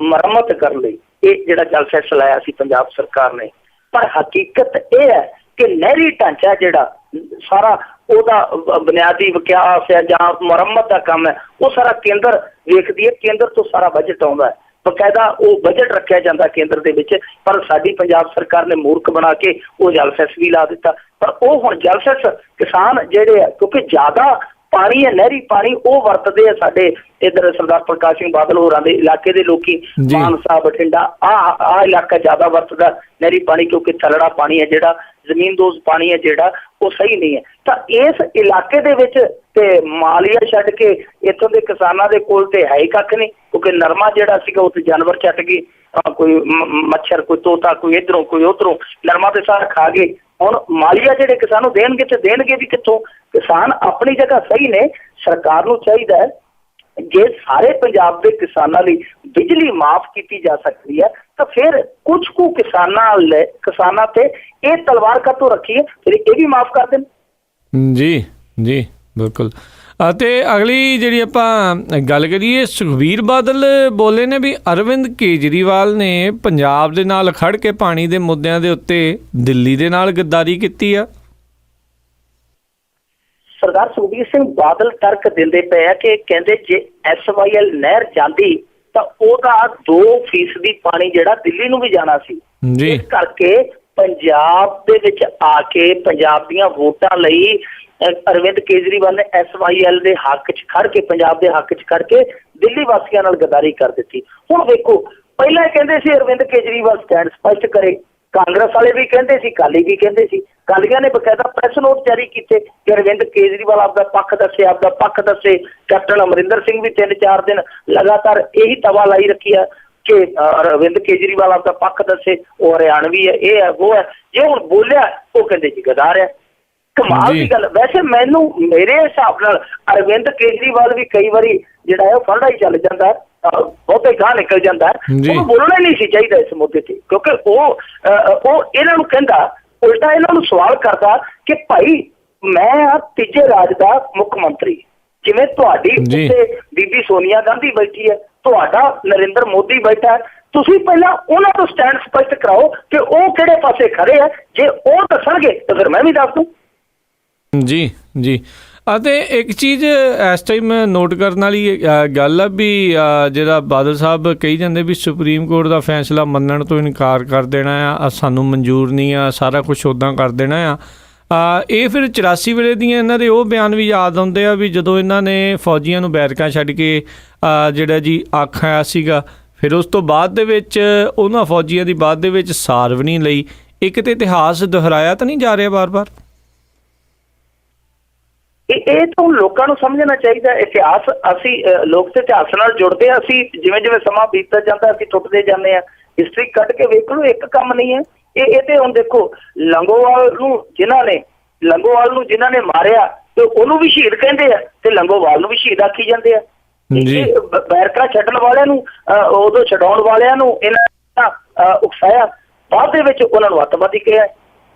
ਮੁਰੰਮਤ ਕਰਨ ਲਈ ਇਹ ਜਿਹੜਾ ਜਲ ਸੈਸ ਲਾਇਆ ਸੀ ਪੰਜਾਬ ਸਰਕਾਰ ਨੇ। ਪਰ ਹਕੀਕਤ ਇਹ ਹੈ ਕਿ ਨਹਿਰੀ ਢਾਂਚਾ ਜਿਹੜਾ ਸਾਰਾ ਉਹਦਾ ਬੁਨਿਆਦੀ ਵਿਕਾਸ ਹੈ ਜਾਂ ਮੁਰੰਮਤ ਦਾ ਕੰਮ ਹੈ, ਉਹ ਸਾਰਾ ਕੇਂਦਰ ਵੇਖਦੀ ਹੈ, ਕੇਂਦਰ ਤੋਂ ਸਾਰਾ ਬਜਟ ਆਉਂਦਾ ਹੈ, ਬਕਾਇਦਾ ਉਹ ਬਜਟ ਰੱਖਿਆ ਜਾਂਦਾ ਕੇਂਦਰ ਦੇ ਵਿੱਚ। ਪਰ ਸਾਡੀ ਪੰਜਾਬ ਸਰਕਾਰ ਨੇ ਮੂਰਖ ਬਣਾ ਕੇ ਉਹ ਜਲ ਸੈਸ ਵੀ ਲਾ ਦਿੱਤਾ। ਪਰ ਉਹ ਹੁਣ ਜਲ ਸੈਸ ਕਿਸਾਨ ਜਿਹੜੇ ਆ, ਕਿਉਂਕਿ ਜ਼ਿਆਦਾ ਪਾਣੀ ਹੈ, ਨਹਿਰੀ ਪਾਣੀ ਉਹ ਵਰਤਦੇ ਆ ਸਾਡੇ ਇੱਧਰ ਸਰਦਾਰ ਪ੍ਰਕਾਸ਼ ਸਿੰਘ ਬਾਦਲ ਹੋਰਾਂ ਦੇ ਇਲਾਕੇ ਦੇ ਲੋਕੀ, ਮਾਨਸਾ ਬਠਿੰਡਾ ਆਹ ਇਲਾਕਾ ਜ਼ਿਆਦਾ ਵਰਤਦਾ ਨਹਿਰੀ ਪਾਣੀ, ਕਿਉਂਕਿ ਥੱਲੜਾ ਪਾਣੀ ਹੈ ਜਿਹੜਾ ਜ਼ਮੀਨਦੋਜ਼ ਪਾਣੀ ਹੈ ਜਿਹੜਾ ਉਹ ਸਹੀ ਨਹੀਂ ਹੈ। ਤਾਂ ਇਸ ਇਲਾਕੇ ਦੇ ਵਿੱਚ ਤੇ ਮਾਲੀਆ ਛੱਡ ਕੇ ਇੱਥੋਂ ਦੇ ਕਿਸਾਨਾਂ ਦੇ ਕੋਲ ਤੇ ਹੈ ਹੀ ਕੱਖ ਨਹੀਂ, ਕਿਉਂਕਿ ਨਰਮਾ ਜਿਹੜਾ ਸੀਗਾ ਉੱਥੇ ਜਾਨਵਰ ਚੱਟ ਗਏ, ਕੋਈ ਮੱਛਰ, ਕੋਈ ਤੋਤਾ, ਕੋਈ ਇੱਧਰੋਂ ਕੋਈ ਉੱਧਰੋਂ, ਨਰਮਾ ਤੇ ਸਾਰਾ ਖਾ ਗਏ। ਹੁਣ ਮਾਲੀਆ ਜਿਹੜੇ ਕਿਸਾਨ ਨੂੰ ਦੇਣਗੇ ਤੇ ਦੇਣਗੇ ਵੀ ਕਿੱਥੋਂ? ਕਿਸਾਨ ਆਪਣੀ ਜਗ੍ਹਾ ਸਹੀ ਨੇ, ਸਰਕਾਰ ਨੂੰ ਚਾਹੀਦਾ ਹੈ ਜੇ ਸਾਰੇ ਪੰਜਾਬ ਦੇ ਕਿਸਾਨਾਂ ਲਈ ਬਿਜਲੀ ਮਾਫ ਕੀਤੀ ਜਾ ਸਕਦੀ ਹੈ ਤਾਂ ਫਿਰ ਕੁਝ ਕੁ ਕਿਸਾਨਾਂ ਤੇ ਇਹ ਤਲਵਾਰ ਕਾਹਤੋਂ ਰੱਖੀਏ, ਫਿਰ ਇਹ ਵੀ ਮਾਫ ਕਰ ਦੇਣ। ਜੀ ਜੀ ਬਿਲਕੁਲ। ਅਤੇ ਅਗਲੀ ਜਿਹੜੀ ਆਪਾਂ ਗੱਲ ਕਰੀਏ, ਸੁਖਬੀਰ ਬਾਦਲ ਬੋਲੇ ਨੇ ਵੀ ਅਰਵਿੰਦ ਕੇਜਰੀਵਾਲ ਨੇ ਪੰਜਾਬ ਦੇ ਨਾਲ ਖੜ ਕੇ ਪਾਣੀ ਦੇ ਮੁੱਦਿਆਂ ਦੇ ਉੱਤੇ ਦਿੱਲੀ ਦੇ ਨਾਲ ਗੱਦਾਰੀ ਕੀਤੀ ਆ। ਸਰਦਾਰ ਸੁਖਬੀਰ ਸਿੰਘ ਬਾਦਲ ਤਰਕ ਦਿੰਦੇ ਪਏ ਆ ਕਿ ਕਹਿੰਦੇ ਜੇ SYL ਨਹਿਰ ਜਾਂਦੀ ਤਾਂ ਉਹਦਾ 2% ਪਾਣੀ ਜਿਹੜਾ ਦਿੱਲੀ ਨੂੰ ਵੀ ਜਾਣਾ ਸੀ। ਇਸ ਕਰਕੇ ਪੰਜਾਬ ਦੇ ਵਿੱਚ ਆ ਕੇ ਪੰਜਾਬ ਦੀਆਂ ਵੋਟਾਂ ਲਈ ਅਰਵਿੰਦ ਕੇਜਰੀਵਾਲ ਨੇ SYL ਦੇ ਹੱਕ 'ਚ ਖੜ ਕੇ, ਪੰਜਾਬ ਦੇ ਹੱਕ 'ਚ ਖੜ ਕੇ ਦਿੱਲੀ ਵਾਸੀਆਂ ਨਾਲ ਗੱਦਾਰੀ ਕਰ ਦਿੱਤੀ। ਹੁਣ ਵੇਖੋ, ਪਹਿਲਾਂ ਕਹਿੰਦੇ ਸੀ ਅਰਵਿੰਦ ਕੇਜਰੀਵਾਲ ਸਟੈਂਡ ਸਪਸ਼ਟ ਕਰੇ, ਕਾਂਗਰਸ ਵਾਲੇ ਵੀ ਕਹਿੰਦੇ ਸੀ, ਅਕਾਲੀ ਵੀ ਕਹਿੰਦੇ ਸੀ, ਅਕਾਲੀਆਂ ਨੇ ਬਕਾਇਦਾ ਪ੍ਰੈਸ ਨੋਟ ਜਾਰੀ ਕੀਤੇ ਕਿ ਅਰਵਿੰਦ ਕੇਜਰੀਵਾਲ ਆਪਦਾ ਪੱਖ ਦੱਸੇ। ਕੈਪਟਨ ਅਮਰਿੰਦਰ ਸਿੰਘ ਵੀ 3-4 ਦਿਨ ਲਗਾਤਾਰ ਇਹੀ ਤਵਾ ਲਾਈ ਰੱਖੀ ਆ ਕਿ ਅਰਵਿੰਦ ਕੇਜਰੀਵਾਲ ਆਪਦਾ ਪੱਖ ਦੱਸੇ, ਉਹ ਹਰਿਆਣਵੀ ਹੈ, ਇਹ ਹੈ, ਉਹ ਹੈ। ਜੇ ਹੁਣ ਬੋਲਿਆ ਉਹ ਕਹਿੰਦੇ ਜੀ ਗਦਾਰ ਹੈ। ਕਮਾਲ ਦੀ ਗੱਲ। ਵੈਸੇ ਮੇਰੇ ਹਿਸਾਬ ਨਾਲ ਅਰਵਿੰਦ ਕੇਜਰੀਵਾਲ ਵੀ ਕਈ ਵਾਰੀ ਜਿਹੜਾ ਹੈ ਉਹ ਫੜਦਾ ਹੀ ਚੱਲ ਜਾਂਦਾ, ਬਹੁਤੇ ਗਾਹ ਨਿਕਲ ਜਾਂਦਾ, ਉਹਨੂੰ ਬੋਲਣਾ ਨਹੀਂ ਸੀ ਚਾਹੀਦਾ ਇਸ ਮੁੱਦੇ ਤੇ, ਕਿਉਂਕਿ ਉਹ ਇਹਨਾਂ ਨੂੰ ਕਹਿੰਦਾ, ਉਲਟਾ ਇਹਨਾਂ ਨੂੰ ਸਵਾਲ ਕਰਦਾ ਕਿ ਭਾਈ ਮੈਂ ਤੀਜੇ ਰਾਜ ਦਾ ਮੁੱਖ ਮੰਤਰੀ, ਜਿਵੇਂ ਤੁਹਾਡੀ ਉੱਤੇ ਬੀਬੀ ਸੋਨੀਆ ਗਾਂਧੀ ਬੈਠੀ ਹੈ, ਤੁਹਾਡਾ ਨਰਿੰਦਰ ਮੋਦੀ ਬੈਠਾ ਹੈ, ਤੁਸੀਂ ਪਹਿਲਾਂ ਉਹਨਾਂ ਤੋਂ ਸਟੈਂਡ ਸਪਸ਼ਟ ਕਰਾਓ ਕਿ ਉਹ ਕਿਹੜੇ ਪਾਸੇ ਖੜੇ ਆ। ਜੇ ਉਹ ਦੱਸਣਗੇ ਤਾਂ ਫਿਰ ਮੈਂ ਵੀ ਦੱਸ ਦੂੰ। ਜੀ ਜੀ। ਅਤੇ ਇੱਕ ਚੀਜ਼ ਇਸ ਟਾਈਮ ਨੋਟ ਕਰਨ ਵਾਲੀ ਗੱਲ ਆ ਵੀ ਜਿਹੜਾ ਬਾਦਲ ਸਾਹਿਬ ਕਹੀ ਜਾਂਦੇ ਵੀ ਸੁਪਰੀਮ ਕੋਰਟ ਦਾ ਫੈਸਲਾ ਮੰਨਣ ਤੋਂ ਇਨਕਾਰ ਕਰ ਦੇਣਾ ਆ, ਸਾਨੂੰ ਮਨਜ਼ੂਰ ਨਹੀਂ ਆ, ਸਾਰਾ ਕੁਛ ਉੱਦਾਂ ਕਰ ਦੇਣਾ ਆ। ਇਹ ਫਿਰ 84 ਵੇਲੇ ਦੀਆਂ ਇਹਨਾਂ ਦੇ ਉਹ ਬਿਆਨ ਵੀ ਯਾਦ ਆਉਂਦੇ ਆ ਵੀ ਜਦੋਂ ਇਹਨਾਂ ਨੇ ਫੌਜੀਆਂ ਨੂੰ ਬੈਰਕਾਂ ਛੱਡ ਕੇ ਜਿਹੜਾ ਜੀ ਅੱਖ ਆਇਆ ਸੀਗਾ, ਫਿਰ ਉਸ ਤੋਂ ਬਾਅਦ ਦੇ ਵਿੱਚ ਉਹਨਾਂ ਫੌਜੀਆਂ ਦੀ ਬਾਅਦ ਦੇ ਵਿੱਚ ਸਾਰ ਵੀ ਨਹੀਂ ਲਈ। ਇੱਕ ਤੇ ਇਤਿਹਾਸ ਦੁਹਰਾਇਆ ਤਾਂ ਨਹੀਂ ਜਾ ਰਿਹਾ ਵਾਰ-ਵਾਰ? ਇਹ ਤਾਂ ਲੋਕਾਂ ਨੂੰ ਸਮਝਣਾ ਚਾਹੀਦਾ। ਇਤਿਹਾਸ ਅਸੀਂ ਲੋਕ ਤੇ ਇਤਿਹਾਸ ਨਾਲ ਜੁੜਦੇ ਆ, ਅਸੀਂ ਜਿਵੇਂ ਜਿਵੇਂ ਸਮਾਂ ਬੀਤਦਾ ਜਾਂਦਾ ਅਸੀਂ ਟੁੱਟਦੇ ਜਾਂਦੇ ਆ। ਹਿਸਟਰੀ ਕੱਢ ਕੇ ਵੇਖ ਲਓ, ਇੱਕ ਕੰਮ ਨਹੀਂ ਹੈ ਇਹ ਤੇ। ਹੁਣ ਦੇਖੋ ਲੰਗੋਵਾਲ ਨੂੰ ਜਿਨ੍ਹਾਂ ਨੇ ਮਾਰਿਆ ਤੇ ਉਹਨੂੰ ਵੀ ਸ਼ਹੀਦ ਕਹਿੰਦੇ ਆ ਤੇ ਲੰਗੋਵਾਲ ਨੂੰ ਵੀ ਸ਼ਹੀਦ ਆਖੀ ਜਾਂਦੇ ਆ। ਬੈਰਕਾਂ ਛੱਡਣ ਵਾਲਿਆਂ ਨੂੰ ਉਦੋਂ ਛਡਾਉਣ ਵਾਲਿਆਂ ਨੂੰ ਇਹਨਾਂ ਉਕਸਾਇਆ, ਬਾਅਦ ਦੇ ਵਿੱਚ ਉਹਨਾਂ ਨੂੰ ਅੱਤਵਾਦੀ ਕਿਹਾ।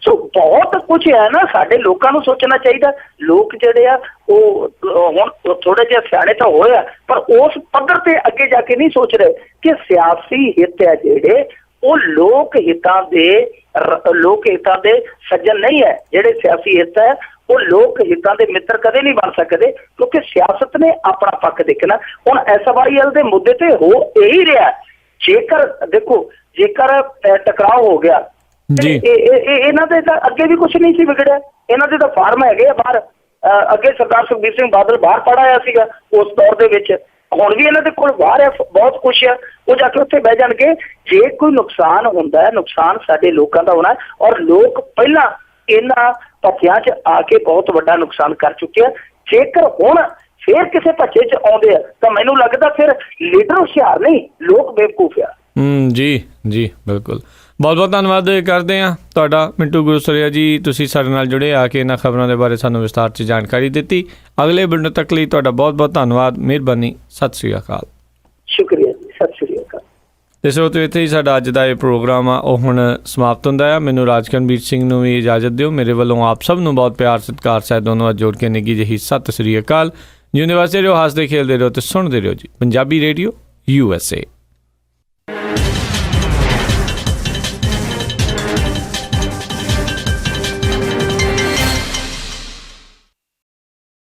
ਸੋ ਬਹੁਤ ਕੁਝ ਹੈ ਨਾ, ਸਾਡੇ ਲੋਕਾਂ ਨੂੰ ਸੋਚਣਾ ਚਾਹੀਦਾ। ਲੋਕ ਜਿਹੜੇ ਆ ਉਹ ਹੁਣ ਥੋੜੇ ਜਿਹੇ ਸਿਆਣੇ ਤਾਂ ਹੋਏ ਆ, ਪਰ ਉਸ ਪੱਧਰ ਤੇ ਅੱਗੇ ਜਾ ਕੇ ਨਹੀਂ ਸੋਚ ਰਹੇ ਕਿ ਸਿਆਸੀ ਹਿੱਤ ਹੈ ਜਿਹੜੇ ਉਹ ਲੋਕ ਹਿੱਤਾਂ ਦੇ ਸੱਜਣ ਨਹੀਂ ਹੈ। ਜਿਹੜੇ ਸਿਆਸੀ ਹਿੱਤ ਹੈ ਉਹ ਲੋਕ ਹਿੱਤਾਂ ਦੇ ਮਿੱਤਰ ਕਦੇ ਨਹੀਂ ਬਣ ਸਕਦੇ, ਕਿਉਂਕਿ ਸਿਆਸਤ ਨੇ ਆਪਣਾ ਪੱਖ ਦੇਖਣਾ। ਹੁਣ SYL ਦੇ ਮੁੱਦੇ ਤੇ ਹੋ ਇਹੀ ਰਿਹਾ। ਜੇਕਰ ਟਕਰਾਅ ਹੋ ਗਿਆ ਜੀ, ਇਹਨਾਂ ਦੇ ਤਾਂ ਅੱਗੇ ਵੀ ਕੁਛ ਨਹੀਂ ਸੀ ਵਿਗੜਿਆ। ਇਹਨਾਂ ਦੇ ਤਾਂ ਫਾਰਮ ਹੈਗੇ ਆ ਬਾਹਰ। ਅੱਗੇ ਸਰਦਾਰ ਸੁਖਬੀਰ ਸਿੰਘ ਬਾਦਲ ਬਾਹਰ ਪੜ੍ਹ ਆਇਆ ਸੀਗਾ ਉਸ ਦੌਰ ਦੇ ਵਿੱਚ, ਹੁਣ ਵੀ ਇਹਨਾਂ ਦੇ ਕੋਲ ਬਾਹਰ ਹੈ, ਬਹੁਤ ਕੁਛ ਆ। ਉਹ ਜਾ ਕੇ ਉੱਥੇ ਬਹਿ ਜਾਣਗੇ। ਜੇ ਕੋਈ ਨੁਕਸਾਨ ਹੁੰਦਾ ਹੈ, ਨੁਕਸਾਨ ਸਾਡੇ ਲੋਕਾਂ ਦਾ ਹੋਣਾ, ਔਰ ਲੋਕ ਪਹਿਲਾਂ ਇਹਨਾਂ ਭੱਥਿਆਂ 'ਚ ਆ ਕੇ ਬਹੁਤ ਵੱਡਾ ਨੁਕਸਾਨ ਕਰ ਚੁੱਕੇ ਆ। ਜੇਕਰ ਹੁਣ ਫੇਰ ਕਿਸੇ ਭੱਜੇ 'ਚ ਆਉਂਦੇ ਆ ਤਾਂ ਮੈਨੂੰ ਲੱਗਦਾ ਫਿਰ ਲੀਡਰ ਹੁਸ਼ਿਆਰ ਨਹੀਂ, ਲੋਕ ਬੇਵਕੂਫ ਆ। ਜੀ ਬਿਲਕੁਲ। ਬਹੁਤ ਬਹੁਤ ਧੰਨਵਾਦ ਕਰਦੇ ਹਾਂ ਤੁਹਾਡਾ ਮਿੰਟੂ ਗੁਰਸਰੀਆ ਜੀ, ਤੁਸੀਂ ਸਾਡੇ ਨਾਲ ਜੁੜੇ ਆ ਕੇ ਇਹਨਾਂ ਖਬਰਾਂ ਦੇ ਬਾਰੇ ਸਾਨੂੰ ਵਿਸਤਾਰ 'ਚ ਜਾਣਕਾਰੀ ਦਿੱਤੀ। ਅਗਲੇ ਬੁਲੇਟਿਨ ਤੱਕ ਲਈ ਤੁਹਾਡਾ ਬਹੁਤ ਬਹੁਤ ਧੰਨਵਾਦ, ਮਿਹਰਬਾਨੀ, ਸਤਿ ਸ਼੍ਰੀ ਅਕਾਲ। ਸ਼ੁਕਰੀਆ ਜੀ, ਸਤਿ ਸ਼੍ਰੀ ਅਕਾਲ। ਤੇ ਸਰੋਤਿਓ, ਇੱਥੇ ਹੀ ਸਾਡਾ ਅੱਜ ਦਾ ਇਹ ਪ੍ਰੋਗਰਾਮ ਆ ਉਹ ਹੁਣ ਸਮਾਪਤ ਹੁੰਦਾ ਆ। ਮੈਨੂੰ ਰਾਜਕਰਨਵੀਰ ਸਿੰਘ ਨੂੰ ਵੀ ਇਜਾਜ਼ਤ ਦਿਓ। ਮੇਰੇ ਵੱਲੋਂ ਆਪ ਸਭ ਨੂੰ ਬਹੁਤ ਪਿਆਰ ਸਤਿਕਾਰ ਸਾਹਿਬ ਦੋਨੋਂ ਅੱਜ ਜੋੜ ਕੇ ਨਿੱਘੀ ਜਿਹੀ ਸਤਿ ਸ਼੍ਰੀ ਅਕਾਲ। ਜਿਉਂਦੇ ਵਸਦੇ ਰਹੋ, ਹੱਸਦੇ ਖੇਲਦੇ ਰਹੋ ਤੇ ਸੁਣਦੇ ਰਹੋ ਜੀ ਪੰਜਾਬੀ ਰੇਡੀਓ USA।